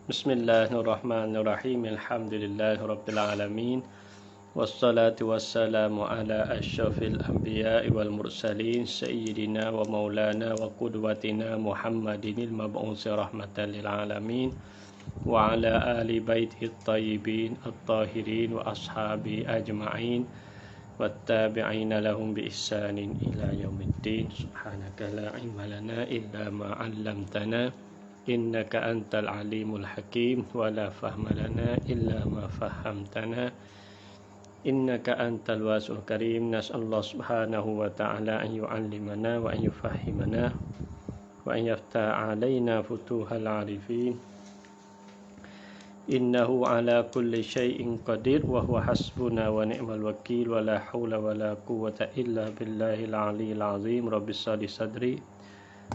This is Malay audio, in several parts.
Bismillahirrahmanirrahim. Alhamdulillahirabbil wassalatu wassalamu ala asyrafil anbiya'i wal mursalin sayyidina wa maulana wa qudwatina Muhammadinil mab'usi rahmatan lil alamin wa ala ali baitihi at-tayyibin at-tahirin wa ashabi ajma'in wattabi'ina lahum bi ihsanin ila yaumiddin. Subhanaka la ilma lana illa ma 'allamtana innaka antal alimul hakim wa la fahma lana illa ma fahamtana innaka antal wasul karim. Nas'allahu subhanahu wa ta'ala an yu'allimana wa an yufahhimana wa an yafta'a alaina futuhal arifin innahu ala kulli syai'in qadir wa huwa hasbuna wa ni'mal wakil wa la hawla wa la quwwata illa billahil aliyyil azim. Rabbis shrah li sadri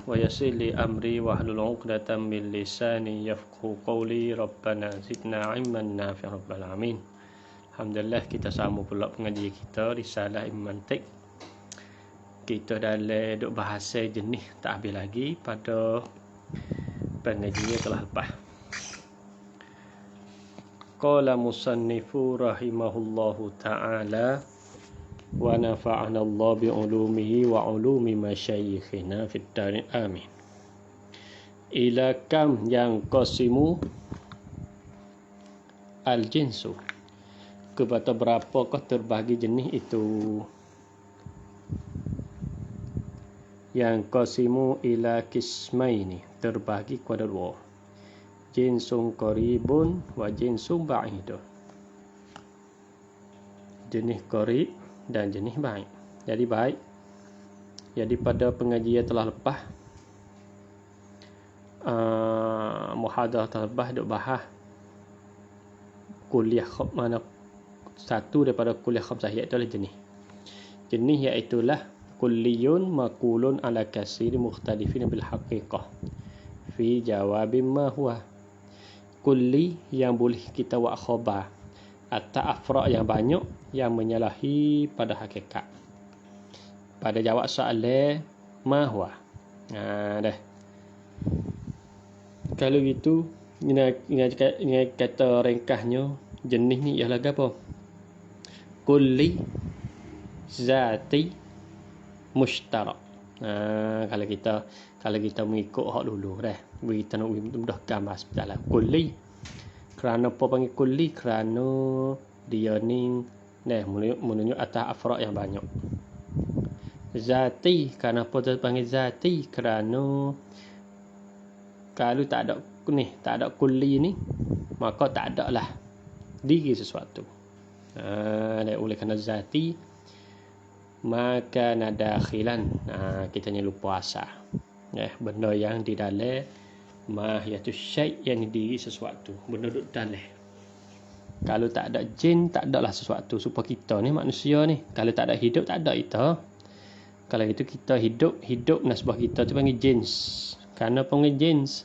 wa yassir li amri wahlul 'uqdatam min lisani yafqahu qawli. Rabbana zidna 'ilman nafi'an rabbal alamin. Alhamdulillah, kita sambung pula pengajian kita Risalah Ilmu Mantiq. Kita dalam duk bahasa jenis tak habis lagi pada pengajian telah lepas. Qala musannifu rahimahullahu ta'ala wa nafa'ana Allah bi ulumihi wa ulumi masyayikhina fid darin amin. Ila kam yang qasimu al jinsu, kepada berapakah terbagi jenis itu? Yang qasimu ila kismaini, terbagi kepada dua, jinsun qaribun wa jinsun ba'idun, jenis qarib dan jenis baik. Jadi pada pengajian telah lepas, muhadarah telah lepas duk bahas kuliah mana satu daripada kuliah khamsah, iaitu jenis iaitulah kulliyun maqulun ala kasiri mukhtalifin bil haqiqah fi jawabin ma huwa. Kulli yang boleh kita buat khabar atau afra' yang banyak yang menyalahi pada hakikat pada jawab soalan ma huwa. Dah. Kalau gitu ini kata ringkasnya, jenis ni ialah apa? Kulli, zati, mushtarak. Kalau kita mengikut hak dulu dah, kita nak mudah gambar sebentar. Kulli, kerana apa panggil kulli? Kerana dia ni menunjuk atas afrad yang banyak. Zati, kerana apa dia panggil zati? Kerana kalau tak ada kulli ni, maka tak ada lah diri sesuatu. Oleh kerana zati, maka nadakhilan, kita ni lupa asal. Benda yang di dalam mahiyatus syai', yang diri sesuatu, benda duduk dalam. Kalau tak ada jin, tak ada lah sesuatu. Supaya kita ni manusia ni, kalau tak ada hidup, tak ada kita. Kalau itu kita hidup nasbah kita tu panggil jins. Kerana panggil jins,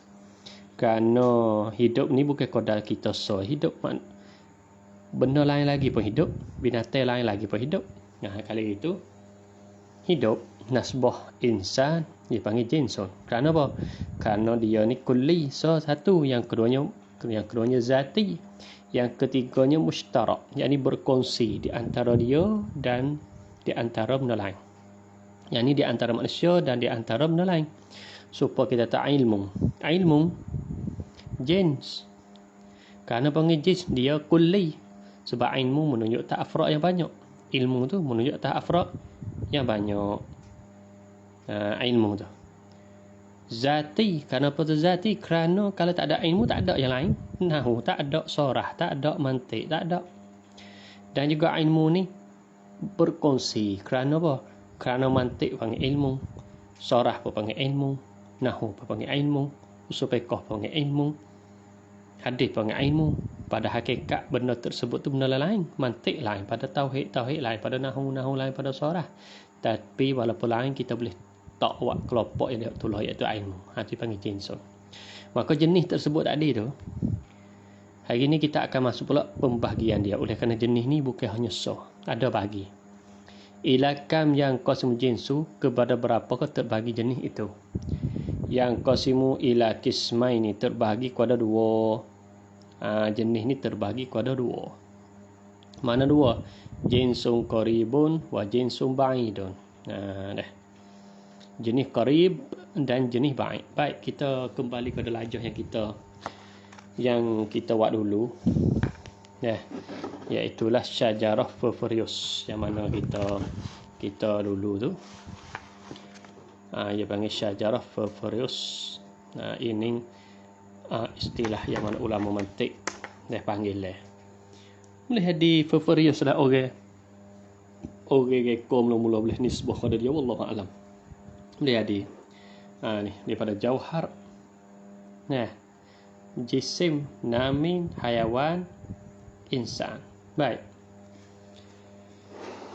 kerana hidup ni bukan kodal kita hidup. Benda lain lagi pun hidup, binatang lain lagi pun hidup. Kalau itu hidup nasbah insan dipanggil jinsun. Kerana apa? Kerana dia ni kulli, satu, yang keduanya zati, yang ketiganya mushtarak, yakni berkongsi di antara dia dan di antara benda lain. Yakni di antara manusia dan di antara benda lain. Supaya kita tahu ilmu jins. Kerana panggil jins, dia kulli, sebab ilmu menunjuk tak afrad yang banyak. Ilmu tu menunjuk tak afrad yang banyak. Ilmu tu zati. Kenapa tu zati? Kerana kalau tak ada ilmu, tak ada yang lain. Nahu tak ada, sorah tak ada, mantik tak ada. Dan juga ilmu ni berkongsi. Kerana apa? Kerana mantik panggil ilmu, sorah pun panggil ilmu, nahu pun panggil ilmu, usul fiqh pun panggil ilmu, hadis pun panggil ilmu. Pada hakikat benda tersebut tu benda lain. Mantik lain pada tauhid lain pada nahu lain pada sorah. Tapi walaupun lain, kita boleh tak buat kelompok yang dia tulah, iaitu ilmu. Itu panggil jinsun. Maka jenis tersebut tadi tu, hari ni kita akan masuk pula pembahagian dia. Oleh kerana jenis ni bukan hanya ada bagi. Ila kam yang qasim jinsu, kepada berapakah terbagi jenis itu? Yang qasimu ila qismaini, terbagi kepada dua Jenis ni terbagi kepada dua. Mana dua? Jinsun qaribun wa jinsun ba'idun. Dah. Jenis qarib dan jenis ba'id. Baik, kita kembali kepada lajah yang kita buat dulu. Iaitulah syajarah Fafurius yang mana kita dulu tu. Ia panggil syajarah Fafurius. Ini istilah yang mana ulama mantik dia panggil dia. Boleh di Fafurius lah orang gekor mula-mula boleh nisbah pada dia, wallahu a'lam. Boleh jadi ni daripada jauhar. Jisim, namin, hayawan, insan. Baik.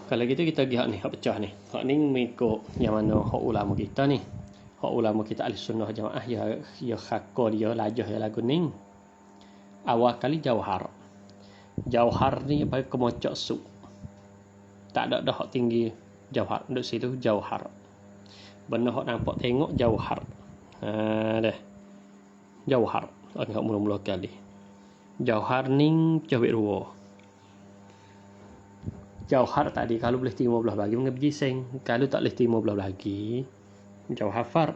Kalau gitu kita pergi hak ni, hak pecah ni. Hak ni mengikut yang mana hak ulama kita ni. Hak ulama kita ahli sunnah jamaah ya khakor dia lajah ya lagu ni. Awal kali jauhar. Jauhar ni bagi kemocok su. Tak ada dah hak tinggi jauhar. Duduk situ jauhar. Benda hak nampak tengok jauhar. Dah. Jauhar. Hak mula-mula kali. Jauhar ni jawab dua. Jauhar tadi kalau boleh 15 lagi mengenai jising. Kalau tak boleh 15 lagi jauhar far.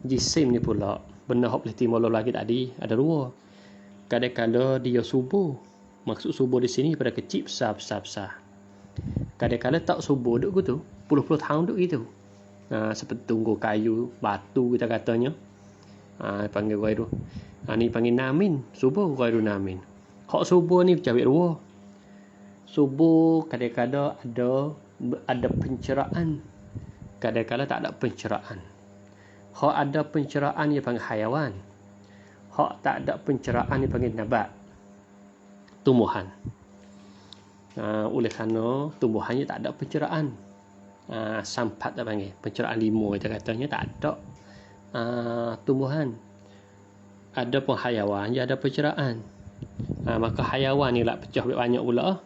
Jisim ni pula benda hak boleh 15 lagi tadi ada dua. Kadang-kadang dia subuh. Maksud subuh di sini pada kecil besar. Kadang-kadang tak subuh duk gitu. Puluh-puluh tahun duk gitu. Seperti tunggu kayu, batu kita katanya. Panggil ghairu. Ni panggil namin. Subuh ghairu namin. Hak subuh ni jawab dua. Subuh kadang-kadang ada pencerahan. Kadang-kadang tak ada pencerahan. Hak ada pencerahan dia panggil hayawan. Hak tak ada pencerahan dia panggil nabat. Tumbuhan. Oleh kerana tumbuhannya tak ada pencerahan. Sampat tak panggil. Pencerahan lima kita katanya tak ada. Tumbuhan. Ada pun hayawan dia ada pencerahan. Maka hayawan ni lah pecah banyak pula.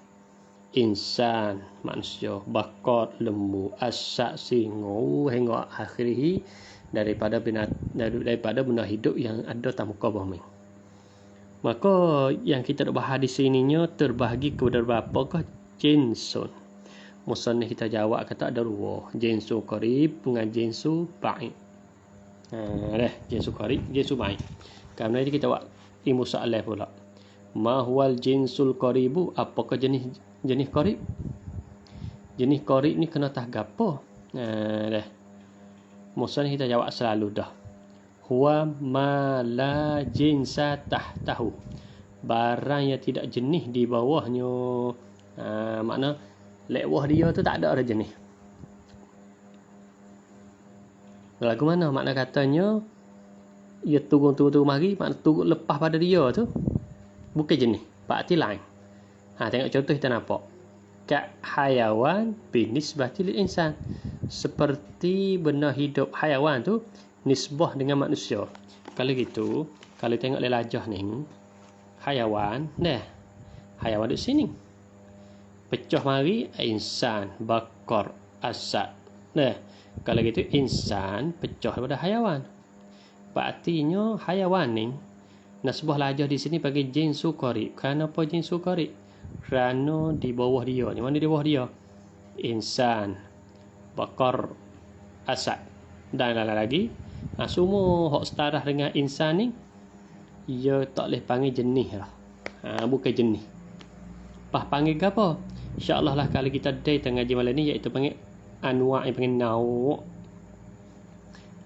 Insan, manusia, bakar, lembu, asak, singa, hingga akhirih daripada benda hidup yang ada di muka bumi. Maka yang kita nak bahas di sininya terbahagi kepada berapakah jinsun. Musannif kita jawab kata ada dua, jinsun qarib dengan jinsun ba'id. Jinsun qarib, jinsun ba'id. Kerana ini kita buat ilmu soalan pula. Ma huwal jinsul qaribu? Apakah jenis qarib? Jenis qarib ni kena tah gapo? Musannif kita jawab selalu dah. Huwa ma la jinsa tahtahu. Barang yang tidak jenis di bawahnya. Makna lewah dia tu tak ada jenis. Lagu mana? Makna katanya ia turun mari, makna turun lepas pada dia tu bukan jenis, berarti lain. Tengok contoh kita nampak. Ka hayawan binisbati lil insan. Seperti benda hidup hayawan tu nisbah dengan manusia. Kalau gitu, kalau tengok lelajah ni, hayawan, hayawan di sini. Pecah mari insan, bakar, asad. Kalau gitu insan pecah daripada hayawan. Berartinya hayawan ni nasbah lajah di sini bagi jinsu qarib. Kenapa jinsu qarib? Kerana di bawah dia. Di mana di bawah dia? Insan, bakar, asad. Dan lain lagi. Semua hak setara dengan insan ni, ia tak boleh panggil jenis lah. Bukan jenis. Panggil ke apa? InsyaAllah lah kalau kita day tengah ngaji malam ni, iaitu panggil anwa' yang panggil nawu'.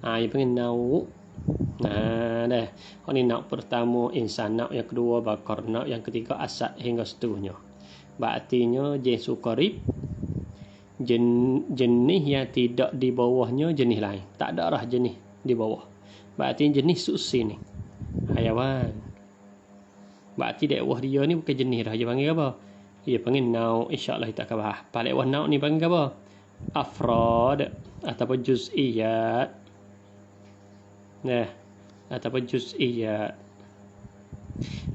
Yang panggil nawu'. Ni nak pertama insan, nak yang kedua bakar, nak yang ketiga asad hingga seterusnya. Berartinya jinsu qarib jenis yang tidak di bawahnya jenis lain. Tak ada arah jenis di bawah. Berarti jenis susi ni hayawan. Berarti di bawah dia ni bukan jenis dah. Dia panggil apa? Dia panggil nau'. InsyaAllah kita akan bahas. Pada bawah nau' ni panggil apa? Afrad ataupun juz'iyat. Ataupun juz'iyat.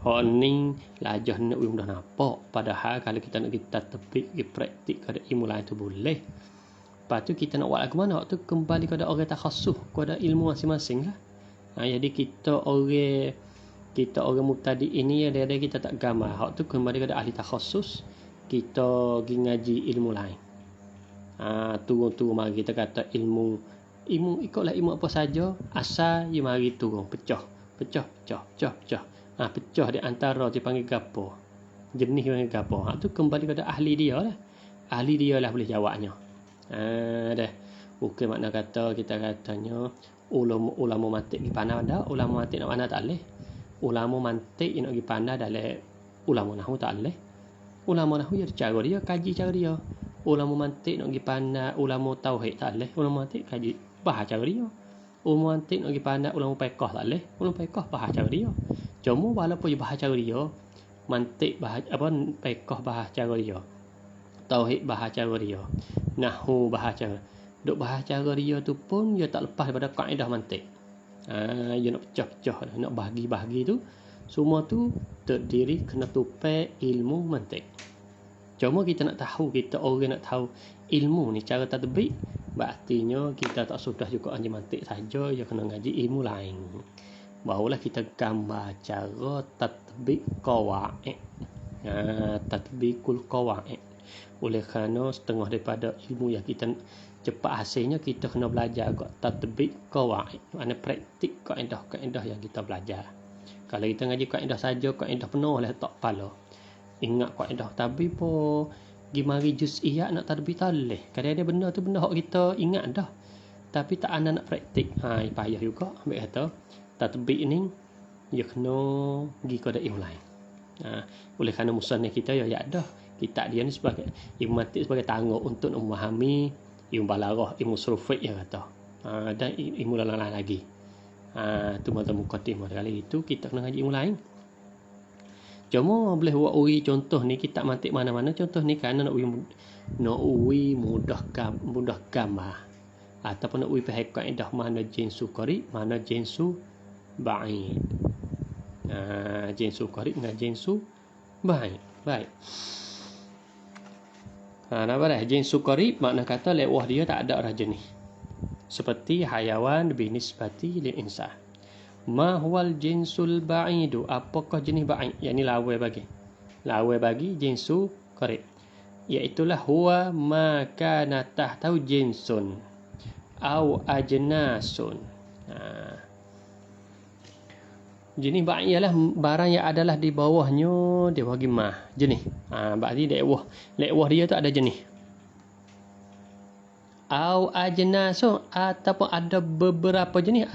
Ni lajah nak dah nampak. Padahal kalau kita nak kita tepik, kita praktik kepada ilmu lain tu boleh. Lepas tu kita nak buat lagu mana? Waktu kembali kepada orang takhasuh, kepada ilmu masing-masing lah. Jadi kita orang kita orang mubtadi ini ada kita tak gambar. Hak tu kembali kepada ahli takhasus, kita pergi ngaji ilmu lain. Turun mari kita kata ilmu ikutlah ilmu apa saja, asal dia mari turun pecah. Pecah di antara dia panggil gapo. Jenis panggil gapo. Tu kembali kepada ahli dia lah. Ahli dia lah boleh jawabnya. Dah. Bukan makna kata kita katanya ulama mantik pergi pandai dah, ulama mantik nak pandai tak leh. Ulama mantik nak pergi pandai dalam ulama nahwu tak leh. Ulama nahwu dia cara dia, kaji cara dia. Ulama mantik nak pergi pandai ulama tauhid tak leh. Ulama mantik kaji bahas cara dia. Ulama mantik nak pergi pandai ulama fiqh tak leh. Ulama fiqh bahas cara dia. Cuma walaupun dia bahas cara dia, mantik bahas fiqh bahas cara dia. Tauhid bahas cara dia. Nahwu bahas cara. Duk bahas cara dia tu pun dia tak lepas daripada kaedah mantik. Dia nak pecah-pecah, nak bahagi-bahagi tu. Semua tu terdiri kena tupai ilmu mantik. Cuma kita nak tahu, kita orang nak tahu ilmu ni cara tatbik, berartinya kita tak sudah juga ngaji mantik saja, dia kena ngaji ilmu lain. Barulah kita gambar cara tatbik qawaid. Tatbikul qawaid. Oleh kerana setengah daripada ilmu yang kita cepat hasilnya, kita kena belajar kat tatbik qawaid, makna praktik kaedah-kaedah yang kita belajar. Kalau kita ngaji kaedah saja, kaedah penuh lah tak kepala. Ingat kaedah tapi po gimari juz'iyat nak tadbik taleh. Kadang-kadang benda tu benda hak kita ingat dah, tapi tak ana nak praktik. Payah juga. Ambil kata tatbik ni dia kena pergi ke ilmu lain. Oleh kerana musannif kita ya dah. Kitab dia ni sebagai ilmu mantik, sebagai tangguh untuk memahami ilmu balaghah, ilmu surufik yang kata. Dan ilmu lain lagi. Tu mata mukaddimah. Kali itu kita kena ngaji ilmu lain. Cuma boleh buat uri contoh ni kitab mantik mana-mana, contoh ni kerana nak uwi mudah gambar. Ataupun nak uwi faham kaedah mana jinsu qarib, mana jinsu ba'id. Jinsu qarib dengan jinsu ba'id. Baik. Nampak dah? Jinsu qarib makna kata lewah dia tak ada dah jenis. Seperti hayawan binisbati lil insan. Ma huwal jinsul ba'idu? Apakah jenis ba'id? Yang ni lawai bagi. Lawai bagi jinsu qarib. Iaitulah huwa ma kana tahtahu jinsun au ajnasun. Jenis ba'id ialah barang yang adalah di bawahnya dia bagi mah jenis. Berarti lewah dia tu ada jenis. Au ajnasun, ataupun ada beberapa jenis,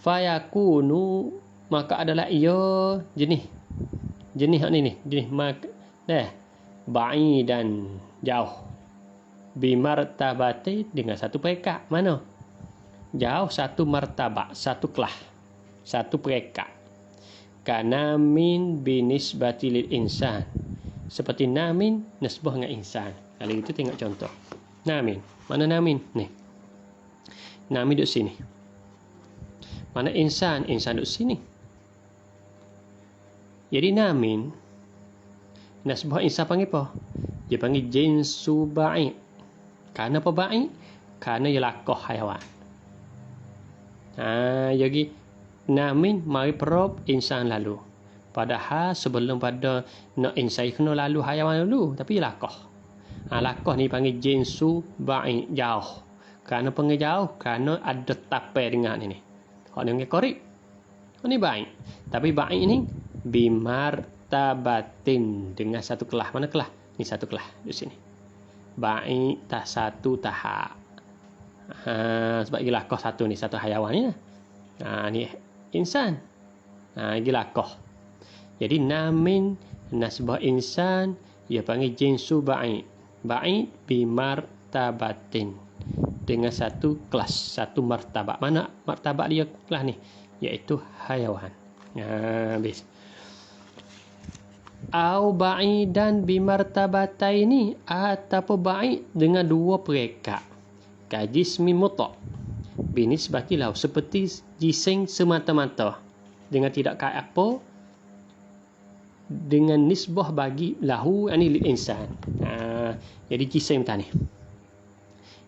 Fayakunu, maka adalah ia jenis ni jenis mak ba'i dan jauh. Bimartabati, dengan satu peringkat. Mana? Jauh satu martabak, satu kelas, satu peringkat. Kanamin binisbati lil insan. Seperti namin nisbah dengan insan. Kalau itu tengok contoh. Namin. Mana namin? Ni. Namin duduk sini. Mana insan? Insan duduk sini. Jadi namin nisbah insan panggil apa? Dia panggil jinsu ba'id. Kerana apa ba'id? Kerana ia lakoh haiwan. Jadi namin mari perop insan lalu. Padahal sebelum pada nak insan kena lalu haiwan dulu, tapi lakoh. Lakoh ni panggil jinsu ba'id, jauh. Kerana panggil jauh, kerana ada tapai dengan ini. Hak ni panggil qarib. Hak ni ba'id. Tapi ba'id ni bimartabatin, dengan satu kelas. Mana kelas? Ni satu kelas di sini. Ba'id tak satu tahap. Sebab dia lakoh satu ni, satu hayawan ni. Ni insan. Dia lakoh. Jadi namin nasbah insan dia panggil jinsu ba'id. Ba'id bimartabatin, dengan satu kelas, satu martabak. Mana martabak dia kelas ni? Iaitu hayawan. Habis. Au ba'idan bimartabataini, ataupun ba'id dengan dua peringkat. Kajismi mutlaq binisbati lahu, seperti jisim semata-mata, dengan tidak kait apa, dengan nisbah bagi lahu, ini lil insan. Jadi jisim tadi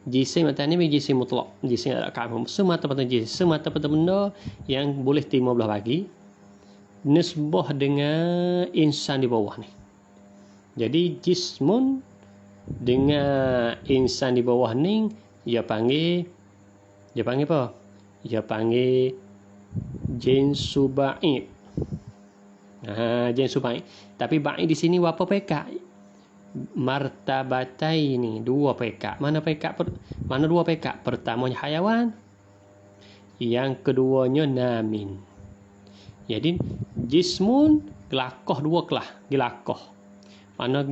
Jisim atas ni jisim mutlak. Jisim tak ada kamu. Semata-mata jisim. Semata-mata benda yang boleh timur belah bagi. Nisbah dengan insan di bawah ni. Jadi jismun dengan insan di bawah ni dia panggil apa? Dia panggil jinsu ba'id. Jinsu ba'id. Tapi ba'id di sini apa pekak? Martabatai ni, dua pekak. Mana dua pekak? Pertamanya hayawan, yang keduanya namin. Jadi jismun gelakoh dua kelah, gelakoh. Mana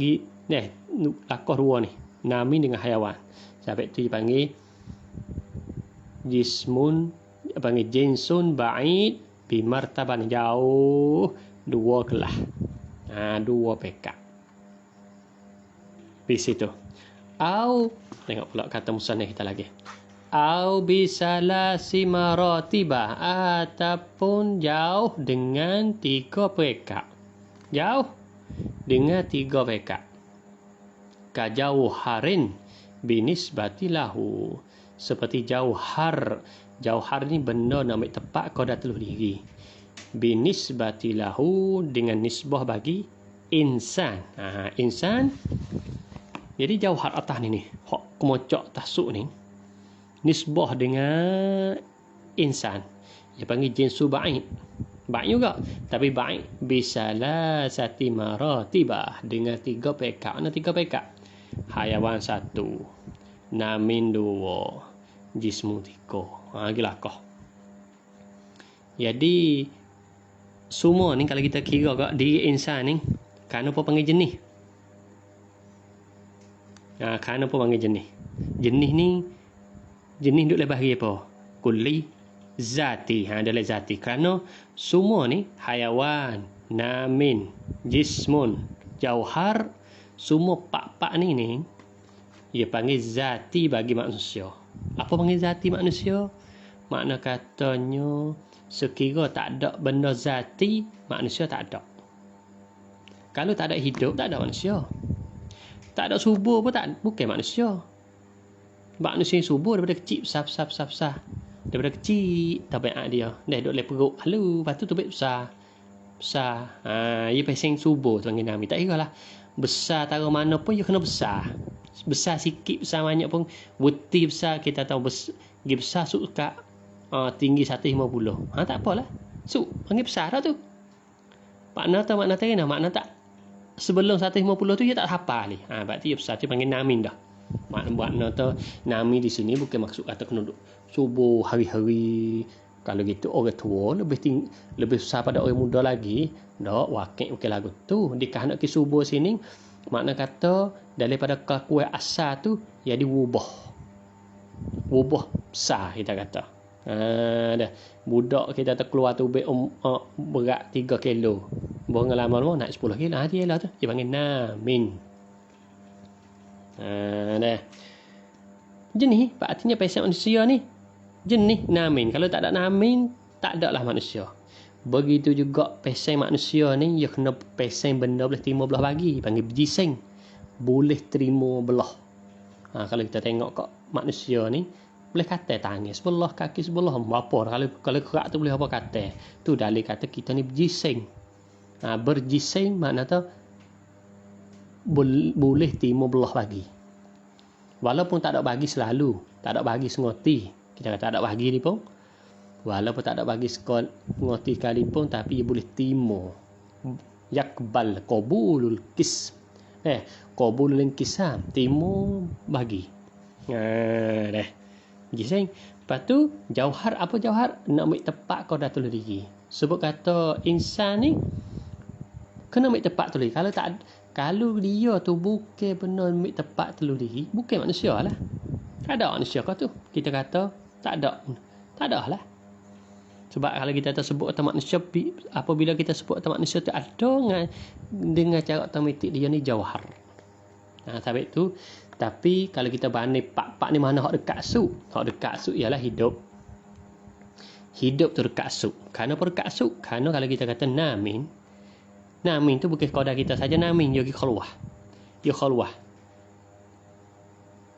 lakoh dua ni, namin dengan hayawan. Sampai tu dipanggil jismun, panggil jinsun ba'id bi martaban jauh, dua kelah. Dua pekak. Di situ. Au, tengok pula kata musannif kita lagi. Au bisalah simaratiba, ataupun jauh dengan 3 pekak. Jauh dengan 3 pekak. Kajauharin binisbati lahu. Seperti jauhar. Jauhar ni benda nak ambil tepat kau dah teluh diri. Binisbati lahu, dengan nisbah bagi insan. Insan. Jadi jauhar atas ni hak kemocok tasuk ni nisbah dengan insan. Dia panggil jinsu ba'id. Ba'id juga, tapi ba'id bisalah sati maratibah, dengan 3 pekak. Mana 3 pekak? Hayawan 1, namin 2, jismu 3. Gilakah. Jadi semua ni kalau kita kira kat diri insan ni, kan apa panggil jenis? Kan apa panggil jenis? Jenis ni, jenis duk lepas lagi apa? Kulli, zati. Dalam zati. Kerana semua ni hayawan, namin, jismun, jauhar, semua pak-pak ni dia panggil zati bagi manusia. Apa panggil zati manusia? Makna katanya sekira tak ada benda zati, manusia tak ada. Kalau tak ada hidup, tak ada manusia. Tak ada subur pun bukan manusia. Manusia yang subur daripada kecil besar. Daripada kecil tabiat dia. Dah duduk dalam perut halu, lepas tu tabiat besar. Ia pasang subur tu panggil nami. Tak kira lah. Besar taruh mana pun, ia kena besar. Besar sikit, besar banyak pun. Buti besar, kita tahu besar suka tinggi 150. Tak apalah. Panggil besar dah tu. Makna tak kena. Makna tak sebelum 150 tu dia tak hafal ni. Berarti dia besar, dia panggil namin dah. Makna tu nami di sini bukan maksud kata kena duduk subuh hari-hari. Kalau gitu orang tua lebih besar pada orang muda lagi. Dak wakil lagu tu. Dikah nak ke subuh sini, makna kata daripada kekuatan asal tu jadi wubah besar kita kata. Dah budak kita keluar tu berat 3 kilo. Buang lama-lama nak 10 kilo. Dia lah tu. Dia panggil namin. Dah. Jenis artinya pasal manusia ni. Jenis namin. Kalau tak ada namin, tak ada lah manusia. Begitu juga pasal manusia ni, dia kena pasal benda boleh terima belah bagi. Panggil berjising. Boleh terima belah. Kalau kita tengok kat manusia ni, boleh kata tangan sebelah, kaki sebelah, apa. Kalau kerak tu boleh apa kata. Tu dalil kata kita ni berjising. Berjising makna tu boleh timur belah bagi. Walaupun tak ada bagi selalu, tak ada bagi sengoti. Kita kata tak ada bagi ni pun, walaupun tak ada bagi sengoti kali pun, tapi dia boleh timur. Yakbal qabulul kis. Qabulul kisam, timur bagi. Dah. Jising. Lepas tu jauhar, apa jauhar? Nak ambil tepat kau dah tulis diri. Sebab kata insan ni kena ambil tepat tulis. Kalau dia tu bukan benar ambil tepat tulis diri, bukan manusia lah. Tak ada manusia kau tu. Kita kata tak ada lah. Sebab kalau kita tersebut kata manusia, apabila kita sebut kata manusia tu ada dengan cara otomatik dia ni jauhar. Sampai tu. Tapi kalau kita banding pak ni mana hak dekat su? Hak dekat su ialah hidup. Hidup tu dekat su. Kenapa dekat su? Kerana kalau kita kata namin tu bukan sekadar kita saja namin, dia keluar. Dia keluar.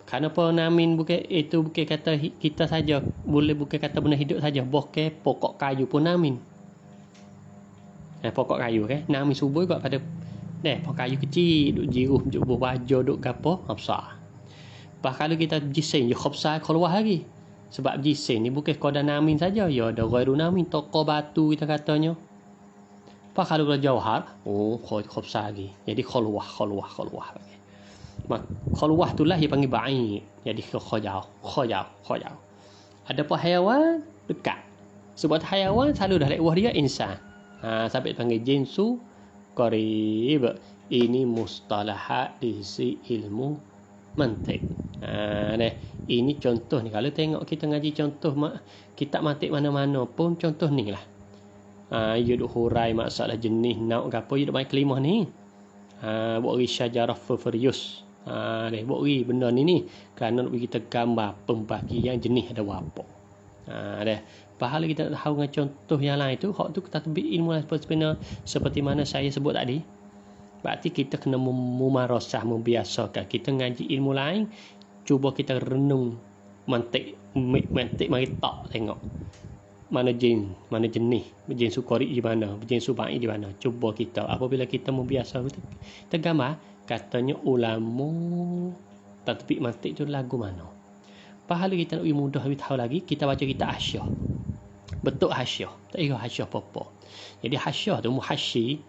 Kenapa namin bukan itu bukan kata kita saja, boleh bukan kata benda hidup saja, bukan pokok kayu pun namin. Pokok kayu namin subuh juga pada pokok kayu kecil, duk jiruh, duk berbaja, duk gapo, besar. Pas kalau kita jisim, ya khobsah keluar lagi. Sebab jisim ni bukan sekadar namin saja, ya ada ghairu namin, toko batu kita katanya. Pas kalau jauhar, khobsah lagi. Jadi keluar lagi. Keluar itulah dia panggil ba'id. Jadi khajau. Ada pun haiwan dekat. Sebab haiwan selalu dah lewat dia insan. Sampai panggil jinsu qarib. Ini mustalahat di si ilmu mantik. Ini contoh ni. Kalau tengok kita ngaji contoh kitab mantik mana-mana pun contoh ni lah. Ia duk hurai masalah jenis nauk gapo, ia duk main kelimah ni. Buat syajarah fafarius. Buat benda ni kerana nak kita gambar pembagian jenis ada apa. Pahala kita tahu dengan contoh yang lain tu, hak tu tatbik ilmu seperti mana saya sebut tadi. Berarti kita kena memarasah, membiasakan. Kita ngaji ilmu lain, cuba kita renung mantik mari tak tengok. Mana jenis, jin sukari di mana, jin subai di mana. Cuba kita apabila kita membiasa kita gambar, katanya ulama tatbik mantik tu lagu mana. Pahala kita nak mudah lebih tahu lagi, kita baca kitab Hasyah. Betul Hasyah, tak kira Hasyah apa-apa. Jadi Hasyah tu muhasyi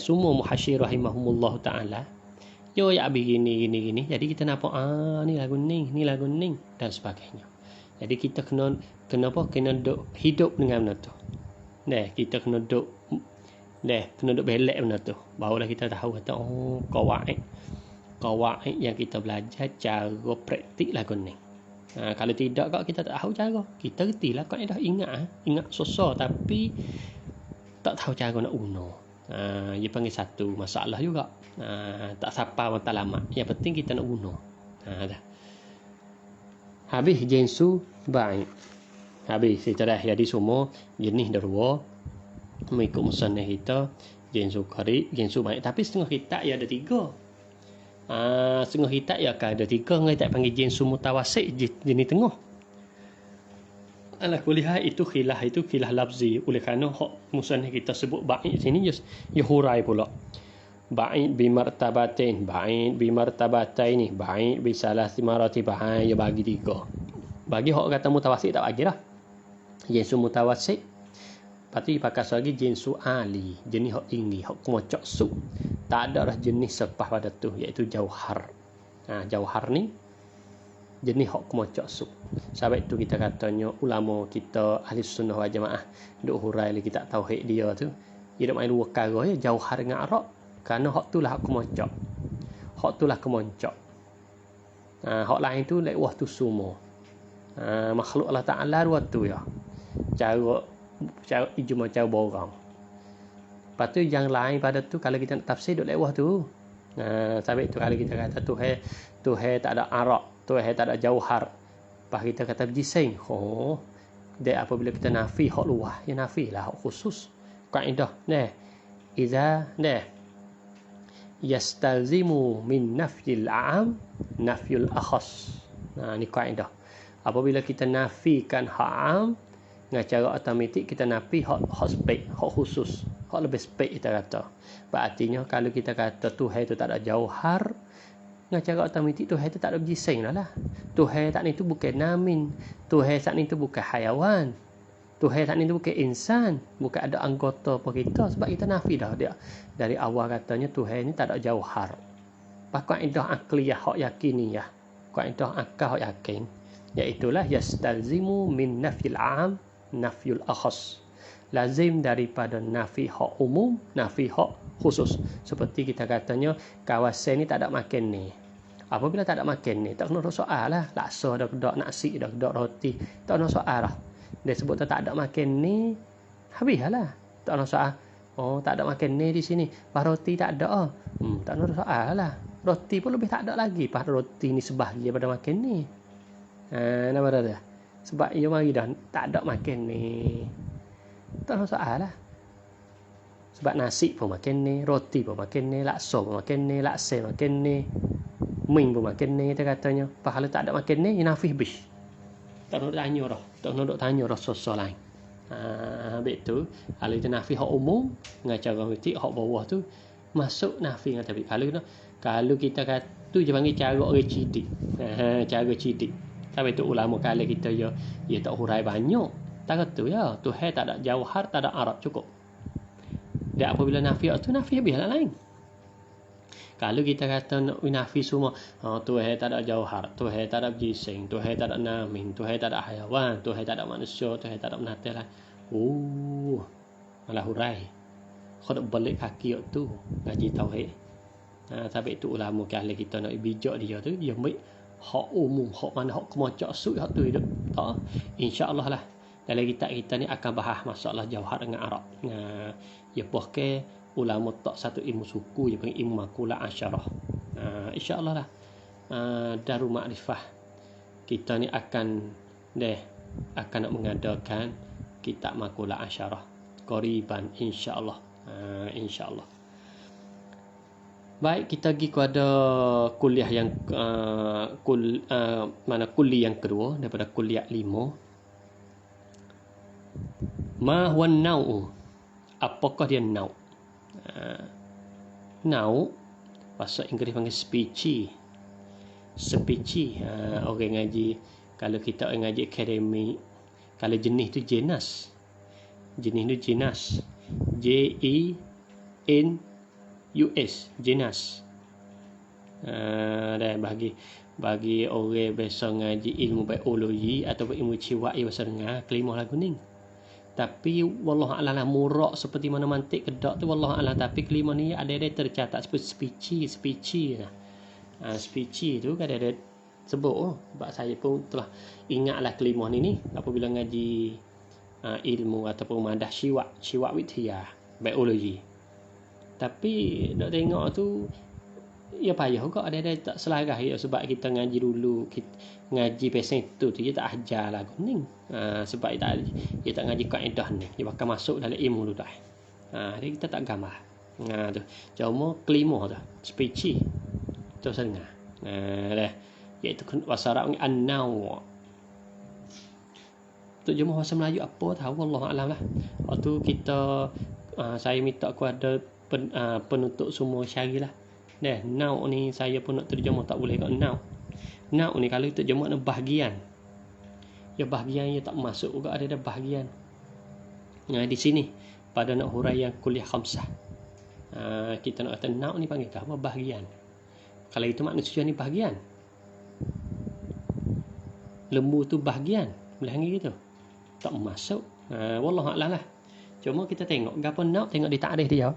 semua muhasyi rahimahumullah taala. Yo ya begini. Jadi kita nampak ni lagu ni dan sebagainya. Jadi kita kena duk hidup dengan benda tu. Kita kena duk belak benda tu. Barulah kita tahu kata qawaid yang kita belajar cara praktik lagu ni. Kalau tidak kak kita tak tahu cara. Kita retilah kaedah ingat susah tapi tak tahu cara nak guna. Dia panggil satu masalah juga. Tak sapa matlamat. Yang penting kita nak guna. Dah. Habis jinsu baik. Habis kita dah jadi semua jenis dua mengikut musannaf kita, jinsu qarib, jinsu baik. Tapi setengah kitab ya ada 3. Setengah kitab ya ada 3. Kita panggil jinsu mutawasit, jenis tengah. Ala kulli hal itu khilaf lafzi. Oleh kerana hak musannaf kita sebut baik sini ya hurai pula. Ba'id bi martabatain, ba'id bi martabataini, ba'id bi salasi maratib. Ya bagi 3. Bagi hak kata mutawasit tak bagilah. Jinsu mutawasit pasti pakai lagi jinsu ali, jenis hak tinggi, hak kemocok su. Tak ada dah jenis sepah pada tu, iaitu jauhar. Jauhar ni jenis hak kemocok su. Sebab itu kita katanya ulama kita ahli sunnah wal jamaah duk hurai lagi kita tauhid dia tu. Dia main 2 perkara ya, jauhar dengan arab. Kerana hak tu lah hak kemocok. Hak tu lah kemocok. Hak lain tu lewah tu semua. Makhluk Allah Ta'ala dua tu ya. Cara ijma cara borang. Lepas tu yang lain pada tu kalau kita nak tafsir duk lewah tu. Sebab itu kalau kita kata Tuhan tak ada arak, Tuhan tak ada jauhar. Lepas kita kata jising. Dia apabila kita nafi hak luah, ya nafi lah hak khusus. Kaedah iza yastalzimu min nafyil a'am nafyul akhas. Ni kaedah. Apabila kita nafikan hak am, dengan cara automatik kita nafi hak spek, hak khusus, hak lebih spek kita kata. Berartinya kalau kita kata Tuhan itu tak ada jauhar, dengan cara automatik Tuhan itu tak ada jising lah. Tuhan tak ni tu bukan namin, Tuhan tak ni tu bukan hayawan, Tuhan tak ni tu bukan insan, bukan ada anggota apa kita. Sebab kita nafi dah dia dari awal katanya Tuhan ni tak ada jauhar. Kaedah akliyah hak yakiniyah, kaedah akal hak yakin, iaitulah yastalzimu min nafyil am nafyul akhas. Lazim daripada nafi hak umum, nafi hak khusus. Seperti kita katanya kawasan ni tak ada makan ni. Apabila tak ada makan ni, tak kena soal lah. Laksa dah kedak, nasi dah kedak, roti, tak kena soal lah. Dia sebut tak ada makan ni, habis lah. Tak kena soal. Tak ada makan ni di sini. Pas roti tak ada. Tak kena soal lah. Roti pun lebih tak ada lagi. Pas roti ni sebahagian daripada makan ni. Nama dah. Sebab ia mari dah tak ada makan ni. Tak ada soal lah. Sebab nasi pun makan ni, roti pun makan ni, lakso pun makan ni, laksa makan ni, ming pun makan ni, kita katanya. Pahala tak ada makan ni, nafi habis. Tak nak tanya dah. Tak nak tanya dah sosok lain. Habis tu, kalau itu nafi hak umum, dengan cara ngerti, hak bawah tu, masuk nafi dengan tapi. Kalau kita kata, tu je panggil cara orang cidik. Cara cidik. Tapi tu ulama kali kita ya tak hurai banyak. Tak kata ya, Tuhan tak ada jauhar, tak ada Arab cukup. Dan apabila nafi tu, nafi habis lah lain. Kalau kita kata nak nafi semua, Tuhan tak ada jauhar, Tuhan tak ada jising, Tuhan tak ada namin, Tuhan tak ada hayawan, Tuhan tak ada manusia, Tuhan tak ada binatang lah. Malah hurai. Kau nak balik kaki tu, ngaji tauhid. Tapi itu ulama kali kita nak bijak dia tu, dia ambil hak umum, hak mana hak kemacak sud, hak tu hidup. Tak, insya-Allah lah. Dalam kita ni akan bahas masalah jauhar dengan Arab. Ya bahkan ulama tak satu ilmu suku, dia panggil ilmu makulah asyarah. InsyaAllah lah. Darul Ma'rifah kita ni akan nak mengadakan kitab makulah asyarah qariban, insyaAllah. InsyaAllah. Baik, kita pergi kepada kuliah yang kuliah yang kedua daripada kuliah 5. Ma huwa an-naw'u? Apakah dia nau'? Nau' bahasa Inggeris panggil species. Orang ngaji, kalau kita ngaji akademik, kalau jenis tu jenis. Jenis tu jenis. JENUS, jenis. Dan bagi orang biasa ngaji ilmu biologi ataupun ilmu ciwai bahasa dengar, kelimah lagu ni. Tapi wallahu a'lam murak seperti mana mantik kedak tu wallahu a'lam, tapi kelima ni ada tercatat seperti species lah. Species tu kan ada sebut sebab saya pun telah ingatlah kelima ni apabila ngaji ilmu ataupun madah syiwak witia biologi. Tapi nak tengok tu ya payah juga ada tak selarah ya, sebab kita ngaji dulu, ngaji pesen tu dia tak ajar lah kuning. Sebab dia tak ngaji kaedah ni, dia bakal masuk dalam ilmu tu dah. Jadi kita tak gambar. Tu cuma kelima tu specie tu sangat. Iaitu bahasa Arab an-naw'. Tu cuma bahasa Melayu apa tahu, wallahu a'lam lah. Waktu kita saya minta kepada penuntut semua syarilah. Naw' ni saya pun nak terjemah tak boleh kat naw'. Naw' ni kalau terjemah ni bahagian. Ya bahagian ya tak masuk juga, ada bahagian. Di sini pada nak huraian kuliah khamsah. Kita nak kata naw' ni panggil apa? Bahagian. Kalau itu manusia ni bahagian. Lembu tu bahagian. Boleh panggil gitu. Tak masuk. Wallahu a'lam lah. Cuma kita tengok gapo naw', tengok di takrif dia.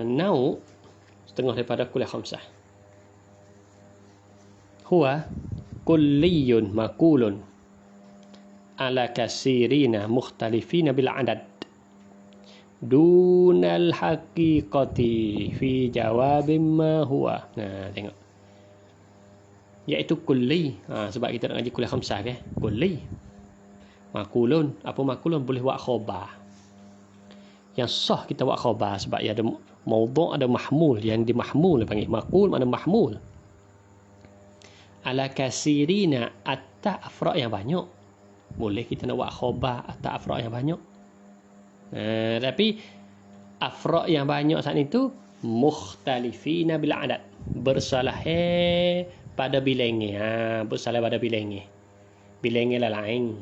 Naw' setengah daripada kuliah khamsah. Huwa kulliyun makulun ala kasirina mukhtalifina bil adad dunal haqiqati fi jawabin ma huwa. Tengok. Iaitu kulli. Sebab kita nak ngaji kuliah khamsah ke? Kulli. Makulun. Apa makulun? Boleh buat khabar. Yang sah kita buat khabar sebab ia ada maudhu', ada mahmul. Yang dimahmul panggil makul, mana mahmul. Ala kasirina, atas afrad yang banyak. Boleh kita nak buat khabar atas afrad yang banyak. Tapi afrad yang banyak saat itu mukhtalifina bil adad, bersalah pada bilangnya. Bersalah pada bilangnya. Bilangnya lah lain.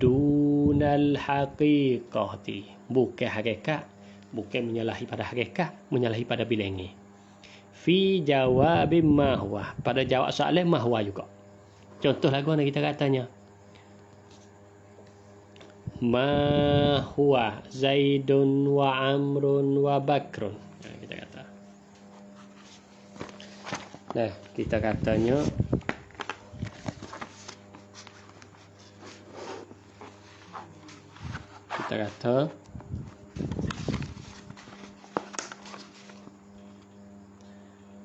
Dunal haqiqati, bukan hakikat, bukan menyalahi pada hakikat, menyalahi pada bilangnya. Fi jawabin ma huwa, pada jawab soalan ma huwa juga. Contoh lagu ni kita katanya ma huwa Zaidun wa Amrun wa Bakrun. Kita kata. Kita katanya kita kata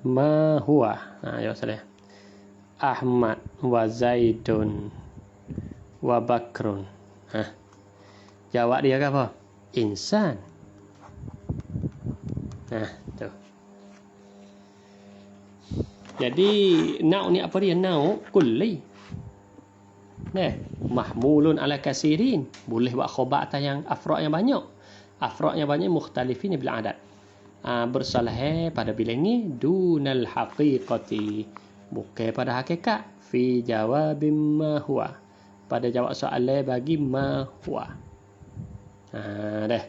ma huwa. Ya salah. Ahmad wa Zaidun wa Bakrun. Jawab dia ke apa? Insan. Nah, tu. Jadi nau ni apa dia? Nau kulli. Nah, mahmulun ala kasirin. Boleh buat khabar atas yang afrad yang banyak. Afrad yang banyak mukhtalifin bil adad. Bersalah pada bilangi dunal haqiqati. Bukan pada hakikat. Fi jawabim ma huwa. Pada jawab soalan bagi ma huwa. Dah.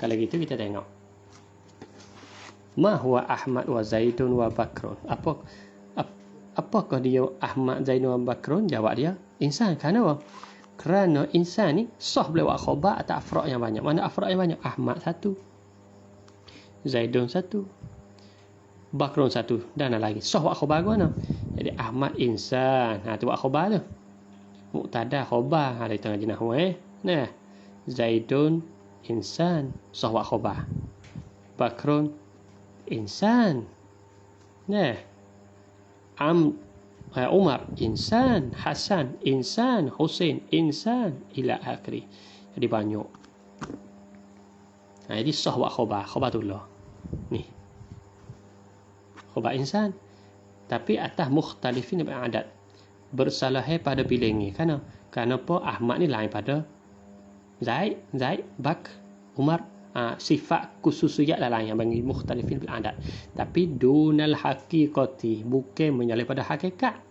Kalau gitu kita tengok. Ma huwa Ahmad wa Zaidun wa Bakrun. Apakah dia Ahmad, Zaidun wa Bakrun? Jawab dia insan. Kenapa? Kerana insan ni sah boleh buat khabar atas afrad yang banyak. Mana afrad yang banyak? Ahmad satu, Zaidun satu, Bakrun satu, dan lagi. Sah buat khabar ke mana? Jadi Ahmad insan. Tu buat khabar tu. Muktada khabar. Ada itu ngaji nahwu Nah, Zaidun insan. Sah buat khabar. Bakrun insan. Nah, Umar insan, Hasan insan, Husain insan, ila akhiri. Jadi banyak. Jadi sah buat khabar tu lah. Ni. Khabar insan. Tapi atas mukhtalifin bil adad. Bersalah pada bilangi. Kenapa Ahmad ni lain pada Zaid, Bak, Umar. Sifat khususiyat lah yang bagi mukhtalifin bil adad. Tapi dunal haqiqati, bukan menyalih pada hakikat.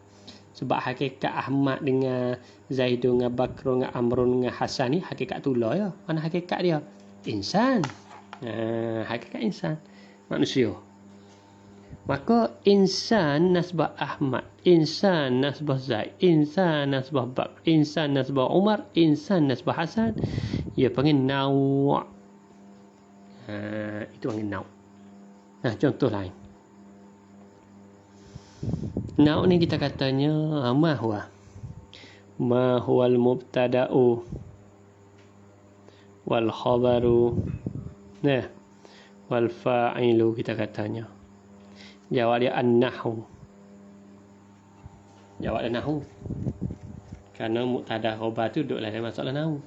Sebab hakikat Ahmad dengan Zaidun dengan Bakrun dengan Amrun dengan Hasan ni hakikat tu lah ya. Mana hakikat dia? Insan. Hakikat insan, manusia. Maka insan nasbah Ahmad, insan nasbah Zaid, insan nasbah Bakr, insan nasbah Umar, insan nasbah Hasan, ia panggil naw'. Itu panggil naw'. Nah, contoh lain. Naw' ni kita katanya ma huwal mubtada'u wal khabaru, nah, wal fa'ilu kita katanya. Jawab dia an-nahwu. Jawab dia nahwu. Kerana mubtada khabar tu duduk dalam masalah nahwu.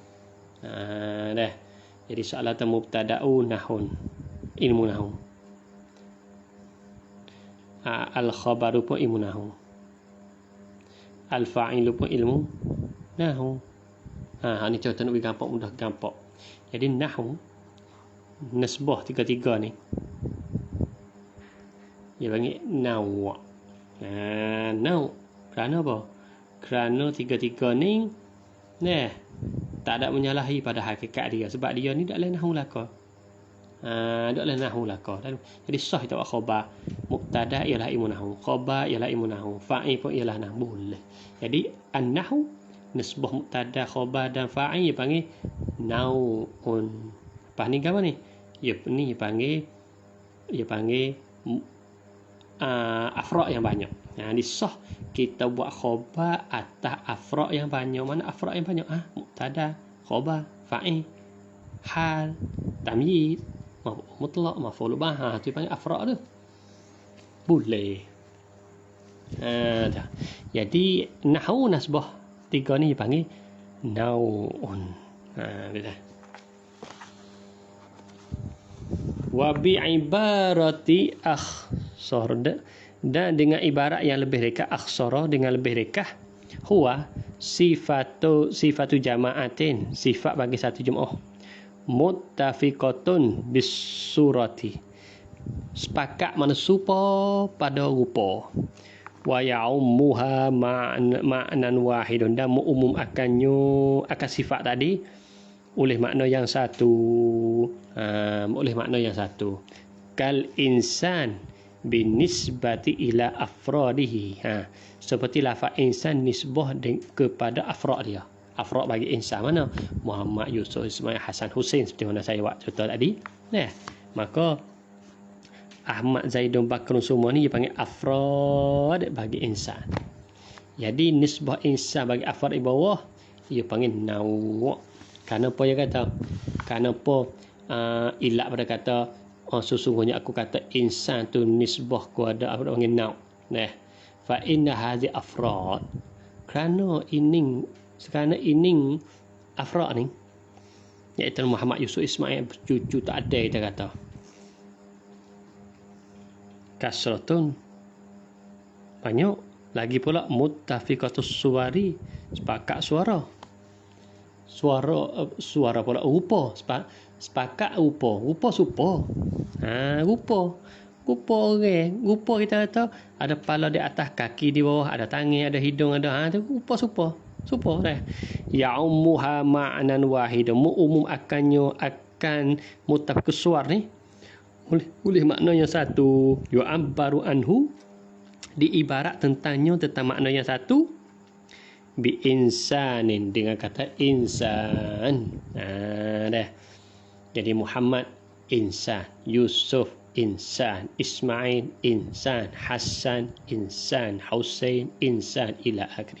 Dah. Jadi soalan tu mubtada'u nahun. Ilmu nahwu. Al-khabaru pun ilmu nahwu. Al-fa'ilu pun ilmu nahwu. Ni contoh nak gampang, mudah gampang. Jadi nahwu nasbah tiga-tiga ni. Dia panggil naw'. Naw'. Kerana apa? Kerana tiga-tiga ni tak ada menyalahi pada hakikat dia. Sebab dia ni tak lain nahwu laka. Tak lain nahwu laka. Jadi sah kita buat khabar. Mubtada ialah ilmu nahwu. Khabar ialah ilmu nahwu. Fa'il pun ialah nahwu. Boleh. Jadi an-nahwu nisbah mubtada, khabar dan fa'il dia panggil naw'un. Lepas ni apa ni? Ni dia panggil afrad yang banyak. Jadi sah kita buat khabar atas afrad yang banyak. Mana afrad yang banyak? Mubtada, khabar, fa'il, hal, tamyiz, mutlaq, maf'ul bih. Tu panggil afrad tu. Boleh. Jadi nahwu nasbah tiga ni panggil naw'un. Betul. Wa bi ibarati akhsar, dan dengan ibarat yang lebih rekah, akhsara dengan lebih rekah, huwa sifatu jama'atin, sifat bagi satu jemaah, muttafiqatun bis surati, sepakat mana serupa pada rupa, wa ya'ummuha ma'nan wahidun, dan umum akan sifat tadi oleh makna yang satu. Oleh makna yang satu. Kal insan binisbati ila afradihi. Seperti lafaz insan nisbah kepada afrad dia. Afrad bagi insan mana? Muhammad, Yusuf, Ismail, Hasan, Husain, seperti mana saya buat contoh tadi. Maka Ahmad, Zaidun, Bakrun semua ni dia panggil afrad bagi insan. Jadi nisbah insan bagi afrad di bawah dia panggil naw'. Kenapa dia kata? Kenapa ilat pada kata sesungguhnya aku kata insan tu nisbah kepada apa panggil naw'. Fa inna hadhi afrad. Kerana ini afrad ni. iaitu Muhammad Yusuf Ismail cucu tak ada kita kata. Kasratun banyak. Lagi pula muttafiqatus suwari, sepakat suara. Suara pula rupa, sepakat rupa. Rupa supa. Rupa orang. Rupa kita kata ada kepala di atas, kaki di bawah, ada tangan, ada hidung, ada tu rupa supa. Supa dah. Ya ummuha ma'nan wahid. Umum akan muttafiqus suwar ni oleh makna yang satu. Yu'abbaru anhu, diibarat tentang makna yang satu, bi insanin, dengan kata insan. Dah. Jadi Muhammad insan, Yusuf insan, Ismail insan, Hasan insan, Husain insan, ila akhir.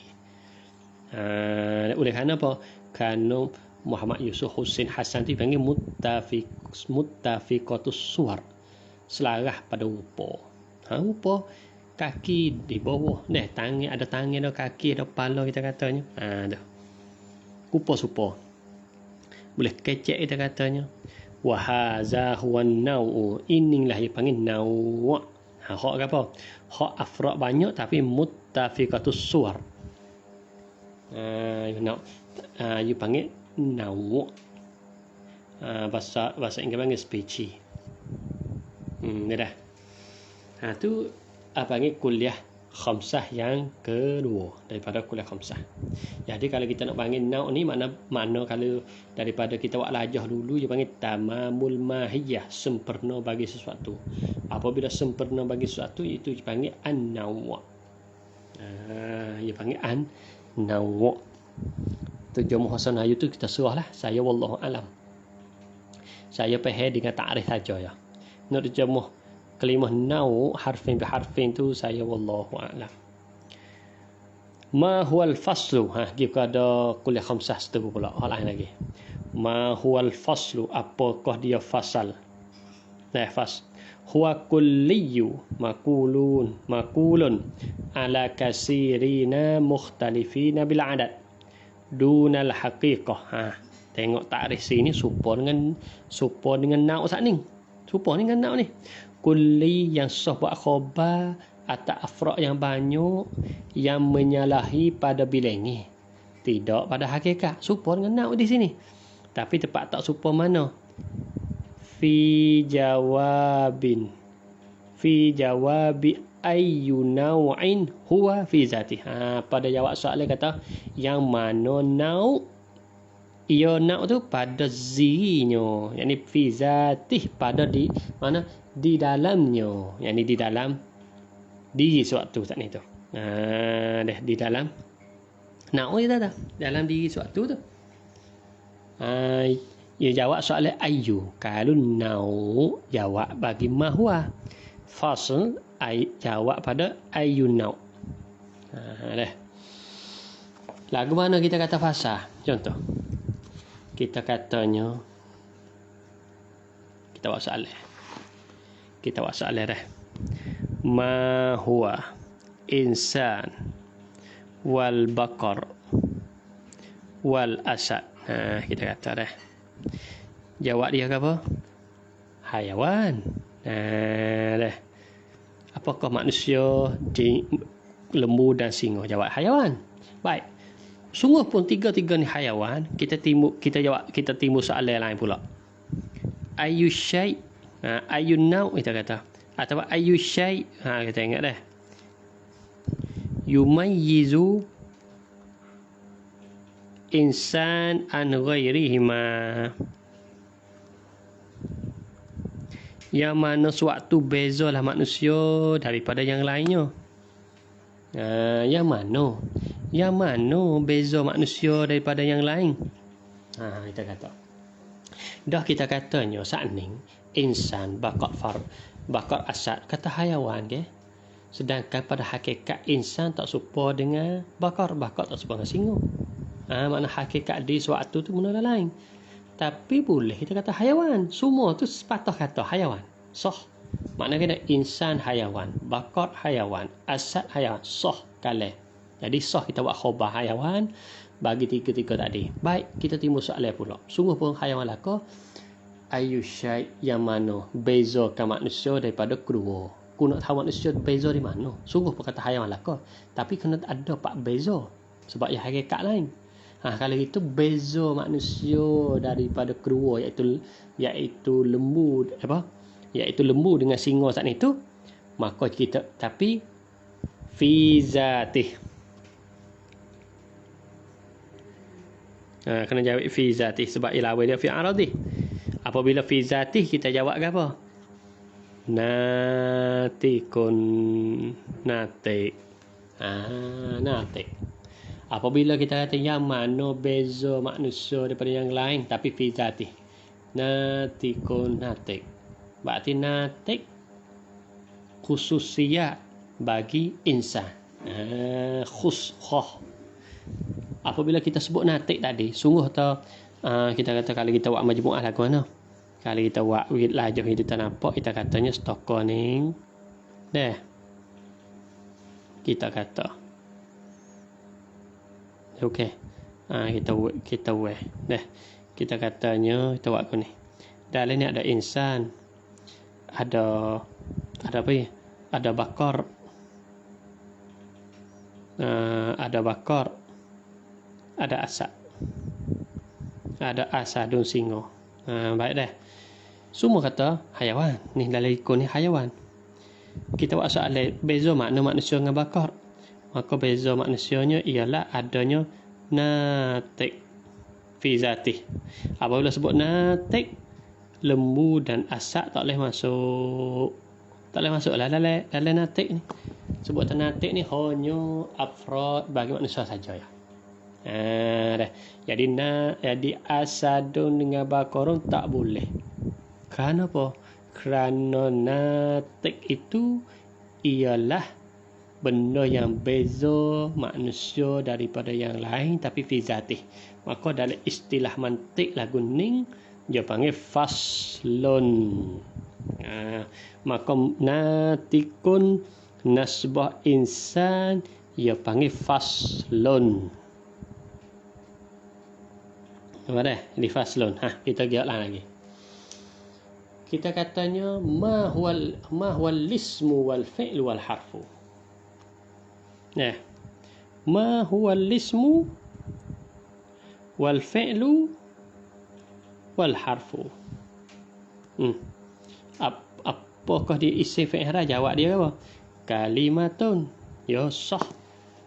Oleh kerana apa? Kerana Muhammad Yusuf Husain Hasan tu panggil muttafiqatus suwar, selarah pada rupa. Rupa kaki di bawah, tangan ada kaki, ada kepala kita katanya. Dah. Rupa supa. Boleh kecek kita katanya. Wa hadza huwa an-naw'u. Inilah yang panggil naw'. Hak apa? Hak afrad banyak tapi muttafiqatus suwar. You panggil naw'. Bahasa Inggeris panggil specie. Dah. Tu panggil kuliah khamsah yang kedua daripada kuliah khamsah. Jadi kalau kita nak panggil naw' ni makna kalau daripada kita buat lajah dulu dia panggil tamamul mahiyah, sempurna bagi sesuatu. Apabila sempurna bagi sesuatu itu dipanggil an-naw'. Dia panggil an-naw'. Terjemah bahasa Melayu tu kita serahlah. Saya wallahu alam. Saya faham dengan takrif saja ya. Nak terjemah kalimah naw' harfin bi harfin tu saya wallahu a'lam. Ma huwal faslu? Kita ada kuliah khamsah seterus pula. Hal lain lagi. Ma huwal faslu? Apakah dia fasal? Fas. Huwa kulliyu makulun ala kasirina mukhtalifina bil adad dunal haqiqah. Tengok takrif sini serupa dengan naw' sat ni. Serupa dengan naw' ni. Kulli yang sah buat khabar atau afrad yang banyak yang menyalahi pada bilangi, tidak pada hakikat. Serupa dengan naw' di sini. Tapi tepat tak serupa mana? Fi jawabi ayyu naw'in huwa fi zati. Pada jawab soalan kata yang mana naw', ia naw' tu pada zirinya, yakni fi zatih, pada di mana, di dalamnya, yakni di dalam diri suatu saat ni tu. Di dalam naw' kita dah dalam diri suatu tu. Ia jawab soalan ayyu. Kalau naw' jawab bagi mahwa. Fasl jawab pada ayyu naw'. Dah. Lagu mana kita kata fasah? Contoh. Kita katanya kita buat soalan dah. Ma huwa insan wal baqar wal asad. Kita kata dah. Jawab dia apa? Hayawan. Dah. Apakah manusia, lembu dan singa? Jawab hayawan. Baik. Sungguh pun tiga-tiga ni hayawan. Kita timbul soalan lain pula. Ayyu syai', ayyu naw' kita kata, atau ayyu syai', kita ingat dah. Yumayyizu insan an ghairihima. Yang mana suatu bezalah manusia daripada yang lainnya. Yang mana beza manusia daripada yang lain? Kita kata. Dah kita katanya saat ni insan, bakar asad kata hayawan ke. Sedangkan pada hakikat insan tak serupa dengan bakar tak serupa dengan singa. Makna hakikat di suatu tu benda lain. Tapi boleh kita kata hayawan. Semua tu sepatah kata hayawan. Sah. Maknanya insan hayawan, bakar hayawan, asad hayawan. Sah kalah. Jadi sah kita buat khabar hayawan, bagi tiga-tiga tadi. Baik, kita timbul soalan pula. Sungguh pun hayawan laka ayu syai yang mana bezakan manusia daripada kedua. Ku nak tahu manusia beza di mana. Sungguh pun kata hayawan laka. Tapi kena ada pak beza. Sebab yang hakikat lain. Kalau itu beza manusia daripada kedua iaitu lembu iaitu lembu dengan singa saat itu, maka kita tapi fi zatih. Kena jawab fi zatih sebab ilawa dia fi aradih. Apabila fi zatih kita jawab ke apa? Natikun natik. Natik. Apabila kita kata yang mana beza manusia daripada yang lain tapi fi zatih. Natikun natik. Berarti natik khususiyat bagi insan. Apabila kita sebut natik tadi, sungguh tau kita kata kalau kita buat majmu'ah lagu mana? Kalau kita buat lajah itu tak nampak, kita katanya stokor ni. Dah. Kita kata. Okey. Kita weh. Dah. Kita katanya kita buat ni. Dalam ni ada insan. Ada apa ya? Ada bakar. Ada bakar. Ada asad. Ada asadun singa. Baik dah. Semua kata hayawan. Ni dalam ikon ni hayawan. Kita buat soalan beza makna manusia dengan bakar. Maka beza manusianya ialah adanya natik fi zatih. Apabila sebut natik, lembu dan asad tak boleh masuk. Tak boleh masuk lah dalam natik ni. Sebutan natik ni hanya afrod bagi manusia saja ya. Dah. Jadi asadun dengan bakarun tak boleh. Kenapa? Kerana natik itu ialah benda yang beza manusia daripada yang lain tapi fi zatih. Maka dalam istilah mantik lagu ning dia panggil faslun. Maka natikun nasbah insan dia panggil faslun. Apa dah? Ini faslun. Kita lihat lagi. Kita katanya ma huwal lismu wal fi'lu wal harfu. Nah. Ma huwal lismu wal fi'lu wal harfu. Apakah dia isim fi'il? Jawab dia apa? Kalimatun. Ya sah.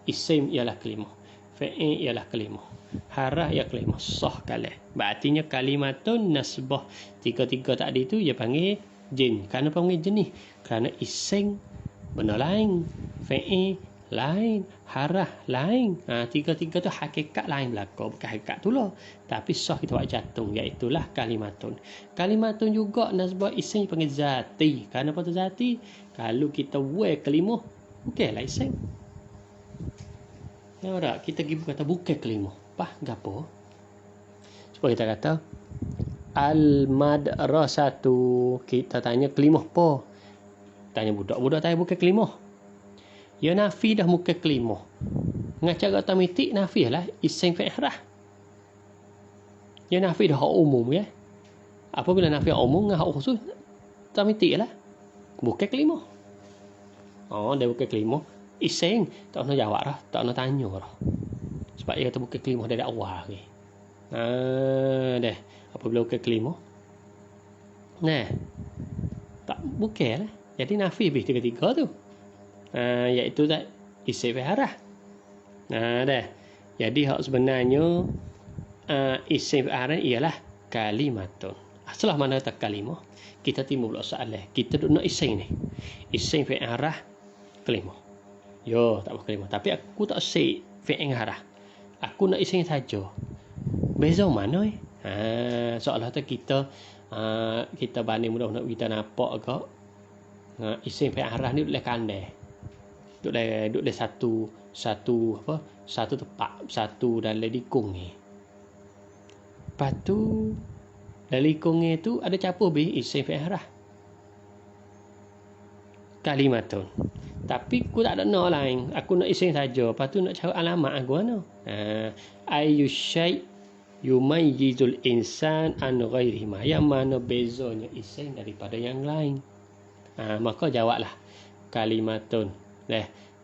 Isim ialah kalimah. Fi'il ialah kalimah. Harah ia kalimah. Sah kalah. Berartinya kalimatun nasbah. Tiga-tiga tadi tu dia panggil jin. Kenapa panggil jenis? Kerana isim benda lain. Fi'il lain, harah lain. Tiga-tiga tu hakikat lain belaka. Bukan hakikat tu lah. Tapi sah kita buat jantung. Iaitulah kalimatun. Kalimatun juga nasbah isim panggil zati. Kenapa tu zati? Kalau kita buat kalimah, bukanlah isim. Nampak? Kita pergi kata bukan kalimah. Gapo? Supaya kita kata al-madrasatu. Kita tanya kalimah apa? Tanya budak tanya bukan kalimah. Ya nafi dah muka kalimah. Dengan cara otomatik nafi lah isim fi'il. Ya nafi dah hak umum ya. Apabila nafi hak umum dengan hak khusus otomatik lah. Bukan kalimah. Dia bukan kalimah. Isim tak nak jawab dah, tak nak tanya dah. Sebab dia kata bukan kalimah dari awal ke. Dah. Apabila bukan kalimah. Nah. Tak bukan lah. Jadi nafi habis tiga-tiga tu. Iaitu tak isim fi'il. Dah. Jadi hak sebenarnya isim fi'il ialah kalimatun. Setelah mana tak kalimah, kita timbul pula soalan. Kita duk nak isim ni. Isim fi'il kalimah. Yo, tak apa kalimah. Tapi aku tak say fi'il aku nak isim saja. Beza mana soalan tu kita banding mudah-mudahan kita nampak ke isim fi'il ni boleh kandai. Duduk satu tempat, satu dalam likung ni. Lepas tu dalam likung ni tu ada capur isim fi'il. kalimatun. Tapi aku tak ada nak lain. Aku nak isim saja. Lepas tu nak cari alamat aku mana? Ayyu syai' yumayyizul insan an ghairihi. Yang mana bezanya isim daripada yang lain? Maka jawablah kalimatun.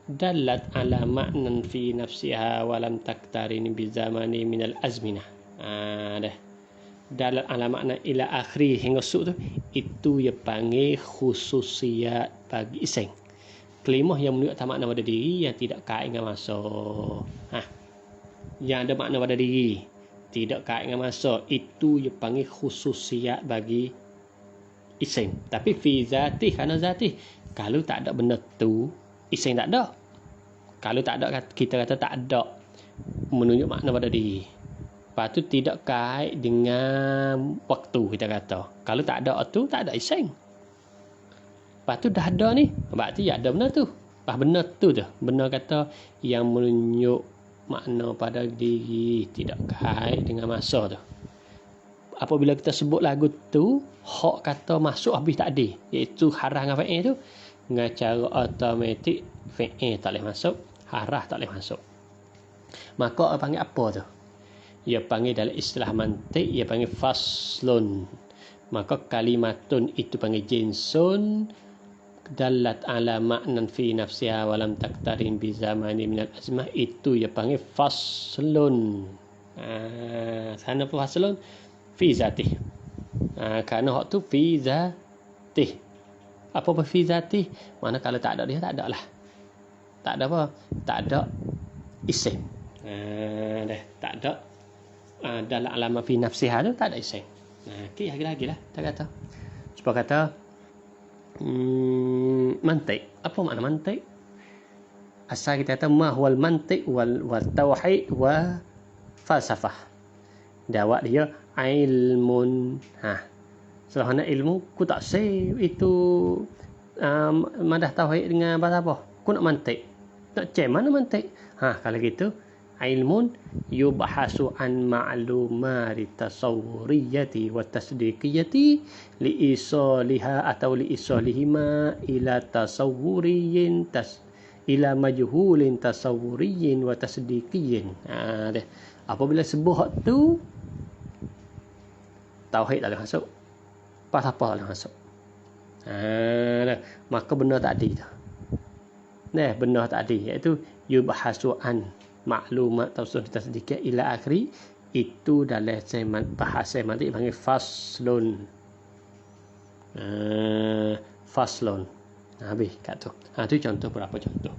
Dalat ala ma'nan fi nafsiha wa lam taktarin bi zamani minal azminah. Dalat ala makna ila akhiri hingga suk tu, itu dia panggil khususiat bagi isim. Kalimah yang menunjukkan makna pada diri yang tidak kait dengan masa. Yang ada makna pada diri tidak kait dengan masa, itu dia panggil khususiat bagi isim. Tapi fi zatih, kerana zatih, kalau tak ada benda tu, isim tak ada. Kalau tak ada, kita kata tak ada menunjuk makna pada diri. Lepas tu tidak kait dengan waktu, kita kata. Kalau tak ada tu, tak ada isim. Lepas tu dah ada ni, berarti ya ada benda tu. Benda tu je, benda kata yang menunjuk makna pada diri, tidak kait dengan masa tu. Apabila kita sebut lagu tu, hak kata masuk habis tak ada, iaitu harah dengan fa'il tu, dengan cara automatik fa'il tak boleh masuk, harah tak boleh masuk. Maka panggil apa tu? Ia panggil dalam istilah mantik, ia panggil faslun. Maka kalimatun itu panggil jinsun, dalat ala ma'nan fi nafsiha wa lam taktarin bi zamani minal azmah, itu ia panggil faslun. Sana pun faslun fi zatih. Kerana hak tu fi zatih. Apa fi zatih? Mana kalau tak ada dia, tak ada lah. Tak ada apa? Tak ada isim. Tak ada. Dalam alamat fi nafsiha tu tak ada isim. Okey, lagi lah kita kata. Sebab kata mantik. Apa makna mantik? Asal kita kata ma huwal mantik wal tauhid wa falsafah. Jawab dia ilmun. Selain ilmu, ku tak say itu madah tauhid dengan bahasa apa? Ku nak mantik. Nak cek mana mantik? Kalau gitu, ilmun yubhasu an ma'lumati tasawwuriyati wa tasdiqiyati li isaliha atau li isalihima ila tasawwuriyin ila majhulin tasawwuriyin wa tasdiqiyin. Apabila sebut tu, tauhid tak boleh masuk, apa tak boleh masuk. Maka benar tadi tu. Benar tadi, iaitu yubhasu an maklumat tausul tasdiqiyah ila akhiri, itu dalam bahasa semantik panggil faslun. Faslun. Habis kat tu. Tu contoh, berapa contoh.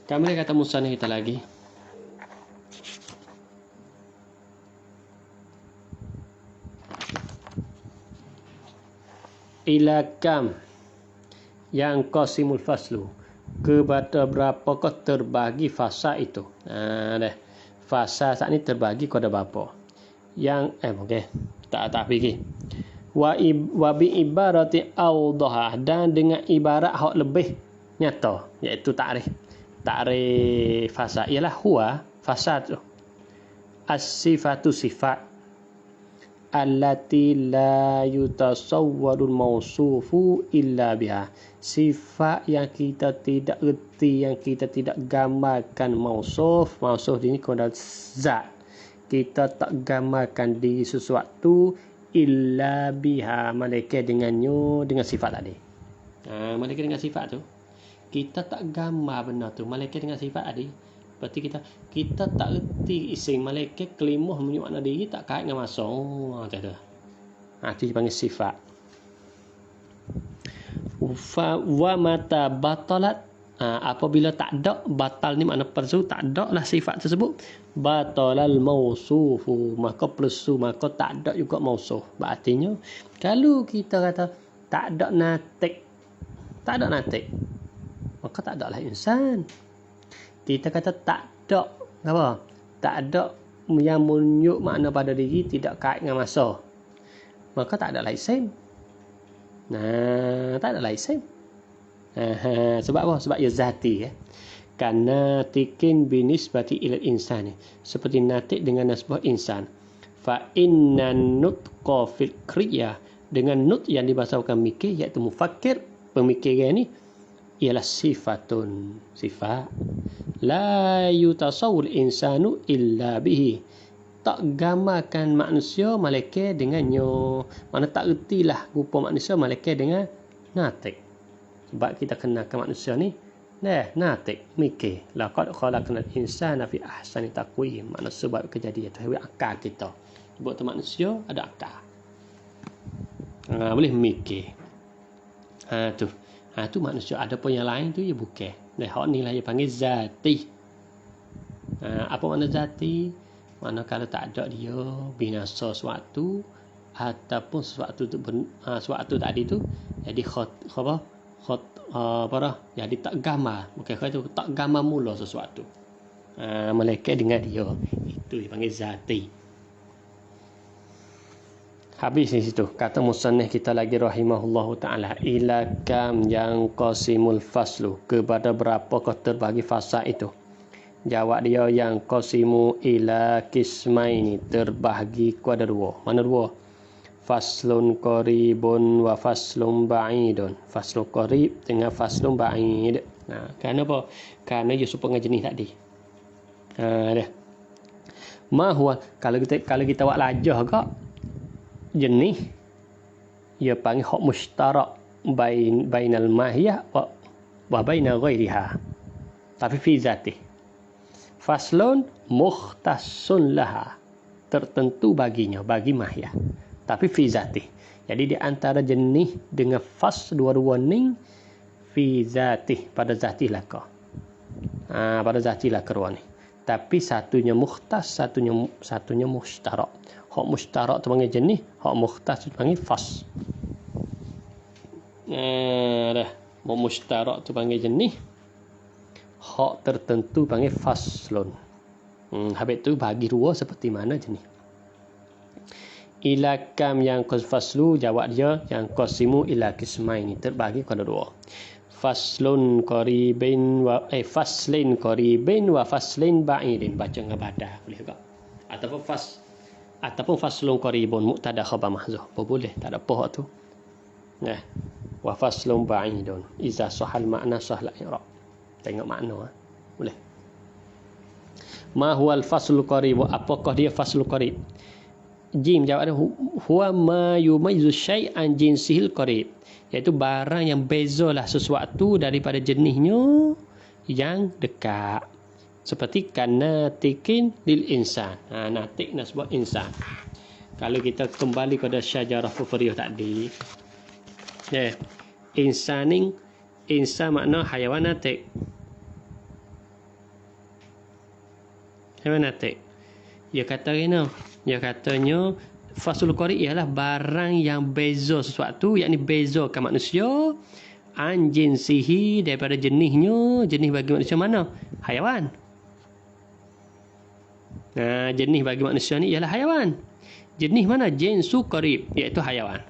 Kami kata musannif kita lagi. Ila kam yang qasimul faslu, kepada berapakah terbagi fasa itu. Fasa saat ni terbagi kepada berapa? Yang okey, tak fikir. Wa bi ibarati awdaha, dan dengan ibarat hak lebih nyata, iaitu takrif fasa ialah huwa fasa tu as-sifatu sifat allati la yutasawwarul mausufu illa biha, sifat yang kita tidak reti, yang kita tidak gambarkan mausuf ini kepada zat, kita tak gambarkan di sesuatu illa biha, malaikat dengannya, dengan sifat tadi. Malaikat dengan sifat tu kita tak gambar benda tu, malaikat dengan sifat tadi. Berarti kita tak reti isim malaikat kelimah menunjuk makna diri, tak kait dengan masa. Tak ada. Itu dipanggil sifat. Wa mata batalat, apabila tak ada, batal ni makna palsu, tak ada lah sifat tersebut, batalal mausufu, maka palsu, maka tak ada juga mausuf. Artinya kalau kita kata tak ada natik, maka tak ada lah insan. Kita kata tak ada apa? Tak ada yang menunjuk makna pada diri, tidak kait dengan masa, maka tak ada isim. Tak ada isim. Sebab apa? Sebab ia zati. Karena tikin binisbati ilal insani, seperti natik dengan nasbah insan. Fa inna nutqa fil kriya, dengan nut yang dibahaskan mikir, iaitu mufakkir, pemikiran ni ialah sifatun, sifat. La yutasawwul insanu illa bihi. Tak gambarkan manusia malaikat dengannya. Mana tak ertilah rupa manusia malaikat dengan natik. Sebab kita kenalkan manusia ni natik, mikir. Laqad khalaqnal insana fi ahsani taqwim. Mana sebab kejadian tu akal kita. Sebab tu manusia ada akal. Boleh mikir. Tu manusia. Ada pun yang lain tu ya bukan. Hak ni lah dia panggil zati. Apa makna zati? Mana kalau tak ada dia binasa sesuatu ataupun sesuatu tu sesuatu tadi tu jadi jadi tak gambar. Bukan kata tak gambar mula sesuatu. Malaikat dengan dia. Itu dipanggil zati. Habis di situ. Kata musannif kita lagi rahimahullahu ta'ala. Ila kam yang qasimul faslu. Kepada berapakah terbagi fasa itu? Jawab dia yang qasimu ila kismaini. Terbahagi kepada dua. Mana dua? Faslun qaribun wa faslun ba'idun. Faslun qarib dengan faslun ba'id. Kerana apa? Kerana dia supaya jenis tadi. Dah. Mahwa kalau kita buat lajah kak jenis ia panggil hak mushtarak bainal mahiyah wa bainal ghairiha, tapi fi zatih. Faslun mukhtassun laha, tertentu baginya, bagi mahiyah, tapi fi zatih. Jadi di antara jenis dengan fas dua-dua ni fi zatih, pada zatih lah kau. Pada zatih lah keruan ni. Tapi satunya mukhtas, satunya mushtarak. Hak mushtarak tu panggil jenis, hak mukhtas tu panggil fas. Dah. Hak mushtarak tu panggil jenis, hak tertentu panggil faslun. Habis tu bagi dua seperti mana jenis. Ila kam yang faslu, jawab dia yang qasimu ila qismaini, terbagi kepada dua. Faslun qaribin wa faslin qaribin wa faslin ba'idin. Baca dengan badah boleh tak? Ataupun faslun qaribun mubtada khabar mahzuf. Boleh, tak ada apa tu. Wa faslun ba'idun. Iza sahal makna sahal i'rab. Tengok makna boleh. Ma huwal faslul qarib? Apakah dia faslul qarib? Jim jawab dia huwa ma yumayyizu syai'an jinsihil qarib, iaitu barang yang bezalah sesuatu daripada jenisnya yang dekat. Seperti kanatikin lil insan. Natik nak sebut insan. Kalau kita kembali kepada syajarah fufuriyah tadi, insan makna haiwan natik. Haiwan natik. Dia katanya fasul qarib ialah barang yang beza sesuatu, yakni bezakan manusia an jinsihi, daripada jenisnya. Jenis bagi manusia mana? Haiwan. Jenis bagi manusia ni ialah haiwan. Jenis mana? Jinsu qarib, iaitu haiwan.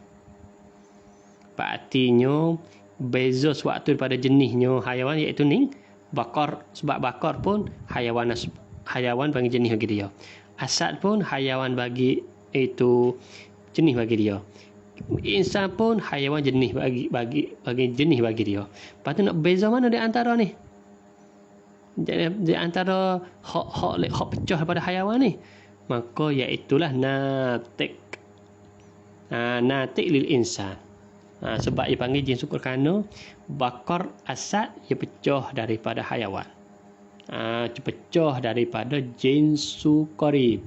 Artinya beza sesuatu daripada jenisnya haiwan, iaitu ni bakar. Sebab bakar pun haiwan bagi jenis bagi dia. Asad pun haiwan bagi itu jenis bagi dia. Insan pun haiwan jenis bagi jenis bagi dia. Lepas tu nak beza mana di antara ni? Di antara hak pecah daripada haiwan ni, maka iaitulah natik. Natik lil insan. Sebab ia panggil jinsu kerana bakar asad ia pecah daripada haiwan. Pecah daripada jinsu qarib.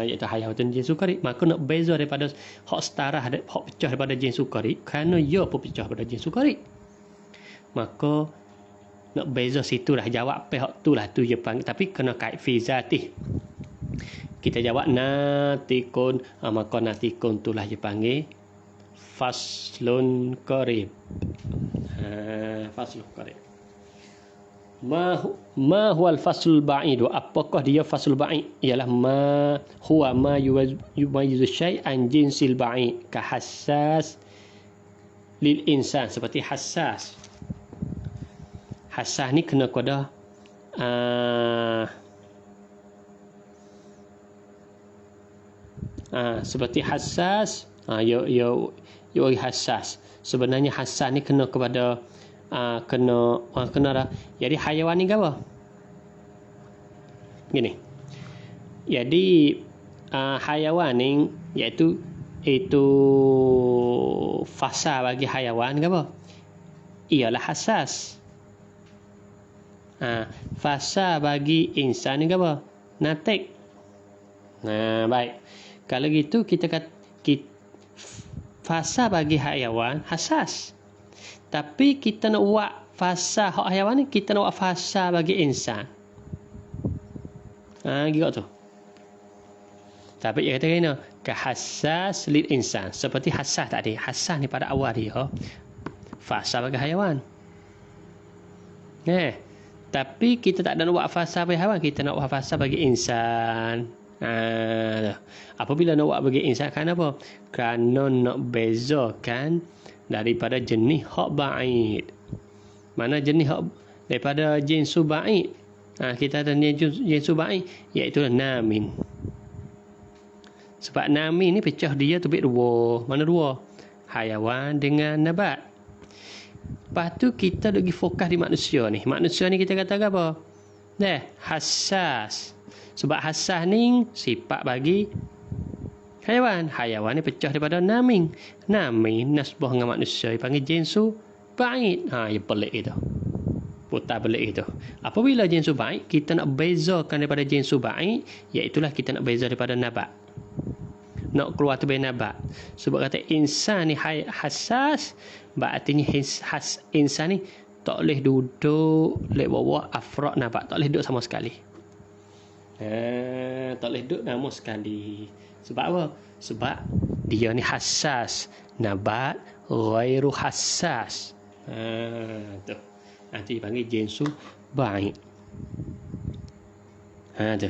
Iaitu haiwan dan jinsu qarib. Maka nak beza daripada hak setara, hak pecah daripada jinsu qarib, kerana ia pun pecah daripada jinsu qarib. Maka nak beza situ lah. Jawab hak tu lah, tu dia panggil. Tapi kena kait fi zatih. Kita jawab natikun, maka natikun tu lah dia panggil faslun qarib. Faslun qarib. Ma huwal faslul ba'id? Apakah dia faslul ba'id? Ialah ma huwa ma yumayyizu syai'an jinsil ba'id, ka hassas lil insan. Seperti hassas. Hassas ni kena kepada seperti hassas Ia hassas. Sebenarnya hassas ni kena kepada kena dah. Jadi hayawan ni apa? Gini. Jadi hayawan ni iaitu fasa bagi hayawan ke apa? Ialah hassas. Fasa bagi insan ni ke apa? Natik. Baik. Kalau gitu kita fasa bagi hayawan hassas. Tapi kita nak buat fasa hak hayawan ni, kita nak buat fasa bagi insan. Gitu tu. Tapi dia kata kena kehassas lil insan. Seperti hassas tadi. Hassas ni pada awal dia fasa bagi hayawan. Tapi kita tak nak buat fasa bagi hayawan, kita nak buat fasa bagi insan. Apabila nak buat bagi insan, kenapa? Kerana nak bezakan daripada jenis hak ba'id. Mana jenis hak daripada jinsu ba'id? Kita ada jinsu ba'id, iaitu namin. Sebab namin ni pecah dia tu dua. Mana dua? Hayawan dengan nabat. Lepas tu kita pergi fokus di manusia ni. Manusia ni kita kata apa? Hassas. Sebab hassas ni sifat bagi hayawan. Hayawan ni pecah daripada namin. Namin nasbah dengan manusia dipanggil jinsu ba'id. Ia pelik itu. Putar pelik itu. Apabila jinsu ba'id, kita nak bezakan daripada jinsu ba'id, iaitulah kita nak beza daripada nabat. Nak keluar tu dari nabat. Sebab kata insan ni hassas, berartinya insan ni tak boleh duduk di bawah afrod nabat. Tak boleh duduk sama sekali. Tak boleh duduk sama sekali. Sebab apa? Sebab dia ni hassas. Nabat ghairu hassas. Tu. Nanti dipanggil jinsu ba'id. Tu.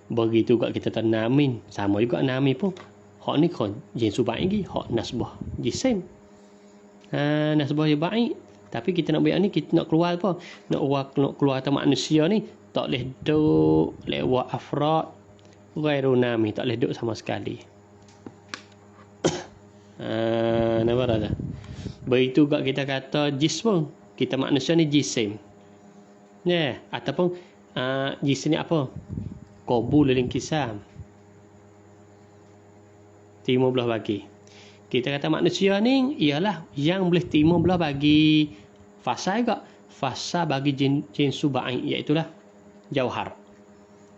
Begitu juga kita tanamin. Sama juga namin pun. Hak ni kan jinsu ba'id lagi. Hak nasbah jisim. Nasbah je ba'id. Tapi kita nak buat ni, kita nak keluar apa? Nak keluar atas manusia ni, tak boleh duduk lewat afrad ghairu nami, tak boleh duduk sama sekali. Nampak tak? Begitu juga kita kata jism. Kita manusia ni jisim. Ataupun jisim ni apa? Qabul lil kisam. Timur belah bagi. Kita kata manusia ni ialah yang boleh timur belah bagi fasa juga. Fasa bagi jinsu ba'id, iaitulah jauhar.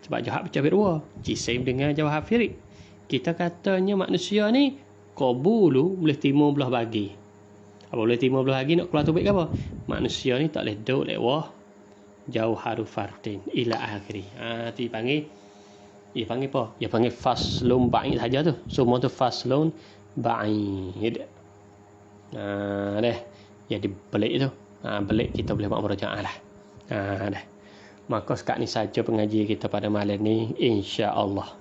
Sebab jauhar pecah dua. Jisim dengan jauhar firik. Kita katanya manusia ni qabulu boleh timur belah bagi. Apa boleh timur belah bagi nak keluar tubik ke apa? Manusia ni tak boleh duduk lewat jauharu fardin ila akhiri. Tu dipanggil apa? Dia panggil faslun ba'id saja tu. Semua tu faslun ba'id. Jadi belik tu. Belik kita boleh buat merajaah lah. Maka sekarang ni saja pengajian kita pada malam ni, insya-Allah.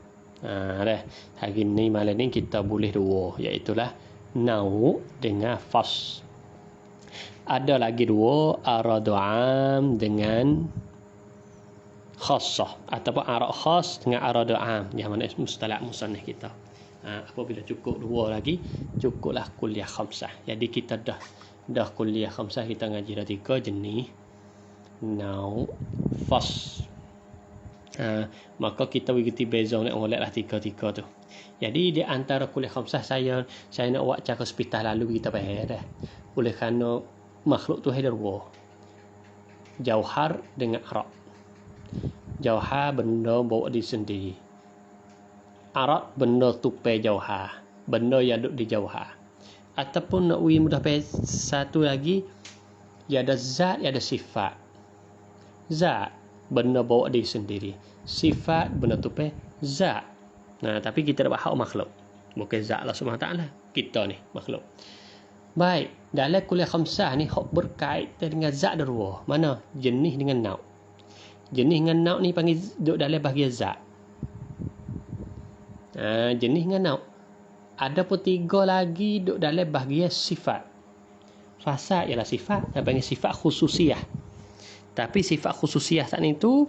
Hari ni malam ni kita boleh dua, iaitulah nau dengan fas. Ada lagi dua, aradu am dengan khassah, ataupun arad khas dengan aradu am, yang mana mustalah musannaf kita. Apabila cukup dua lagi, cukuplah kuliah khamsah. Jadi kita dah kuliah khamsah, kita ngaji dah 3 jenis nau fas. Maka kita bergerti beza nak molek lah 3 tu. Jadi di antara kuliah khamsah saya nak buat cara hospital lalu kita faham dah. Oleh kerana makhluk tu ada dua. Jauhar dengan arad. Jauhar benda bawa diri sendiri. Arad benda tupai jauhar. Benda yang duduk di jauhar. Ataupun nak mudah satu lagi, dia ada zat, dia ada sifat. Zat benda bawa diri sendiri. Sifat benda tupai zat. Tapi kita dapat hak makhluk. Bukan zat Allah SWT. Kita ni makhluk. Baik, dalam kuliah khamsah ni hak berkaitan dengan zat dua. Mana? Jenis dengan nauk. Jenis dengan nauk ni panggil duduk dalam bahagian zat. Jenis dengan nauk. Ada pun 3 lagi duduk dalam bahagian sifat. Fasa ialah sifat, yang panggil sifat khususiyah. Tapi sifat khususiyah tak ni tu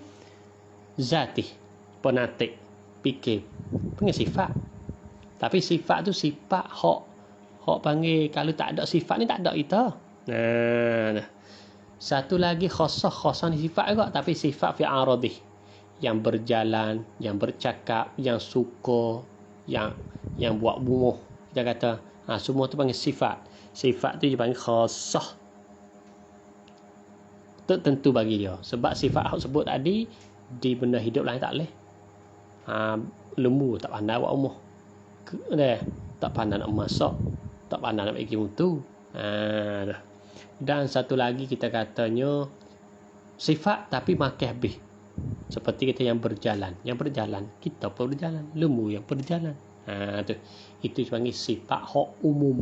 zati, penatik, fikir. Panggil sifat. Tapi sifat tu sifat hak panggil kalau tak ada sifat ni tak ada kita. Nah. Satu lagi khasah ni sifat juga tapi sifat fi aradih. Yang berjalan, yang bercakap, yang suka, yang buat bumuh. Kita kata, semua tu panggil sifat. Sifat tu dia panggil khasah. Tertentu bagi dia. Sebab sifat hak sebut tadi di benda hidup lain tak boleh. Lembu tak pandai buat umuh. Tak pandai nak masak, tak pandai nak bagi mutu. Dan satu lagi kita katanya sifat tapi makan habis. Seperti kita yang berjalan, kita pun berjalan, lembu yang berjalan. Itu dipanggil sifat hak umum.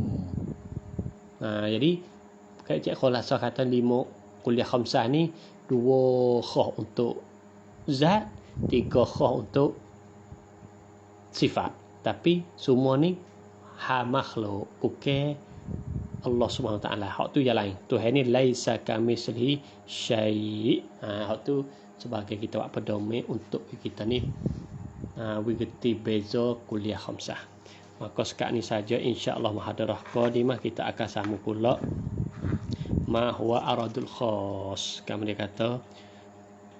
Jadi Cik Khalasa kata 5 kuliah khamsah ni 2 khah untuk zat, 3 khah untuk sifat. Tapi semua ni makhluk, bukan Allah Subhanahu Wa Taala. Hak tu yang lain. Tuhan ni laisa kamitslihi syai'. Hak tu sebagai kita buat pedoman untuk kita ni mengerti beza kuliah khamsah. Maka sekarang ni saja insya-Allah muhadarah qadimah kita akan sambung pula ma huwa aradul khas. Kami dia kata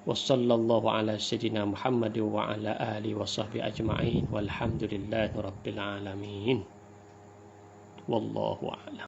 wassallallahu ala sayyidina Muhammad wa ala alihi wa sahbihi ajma'in walhamdulillahi rabbil alamin. Wallahu a'lam.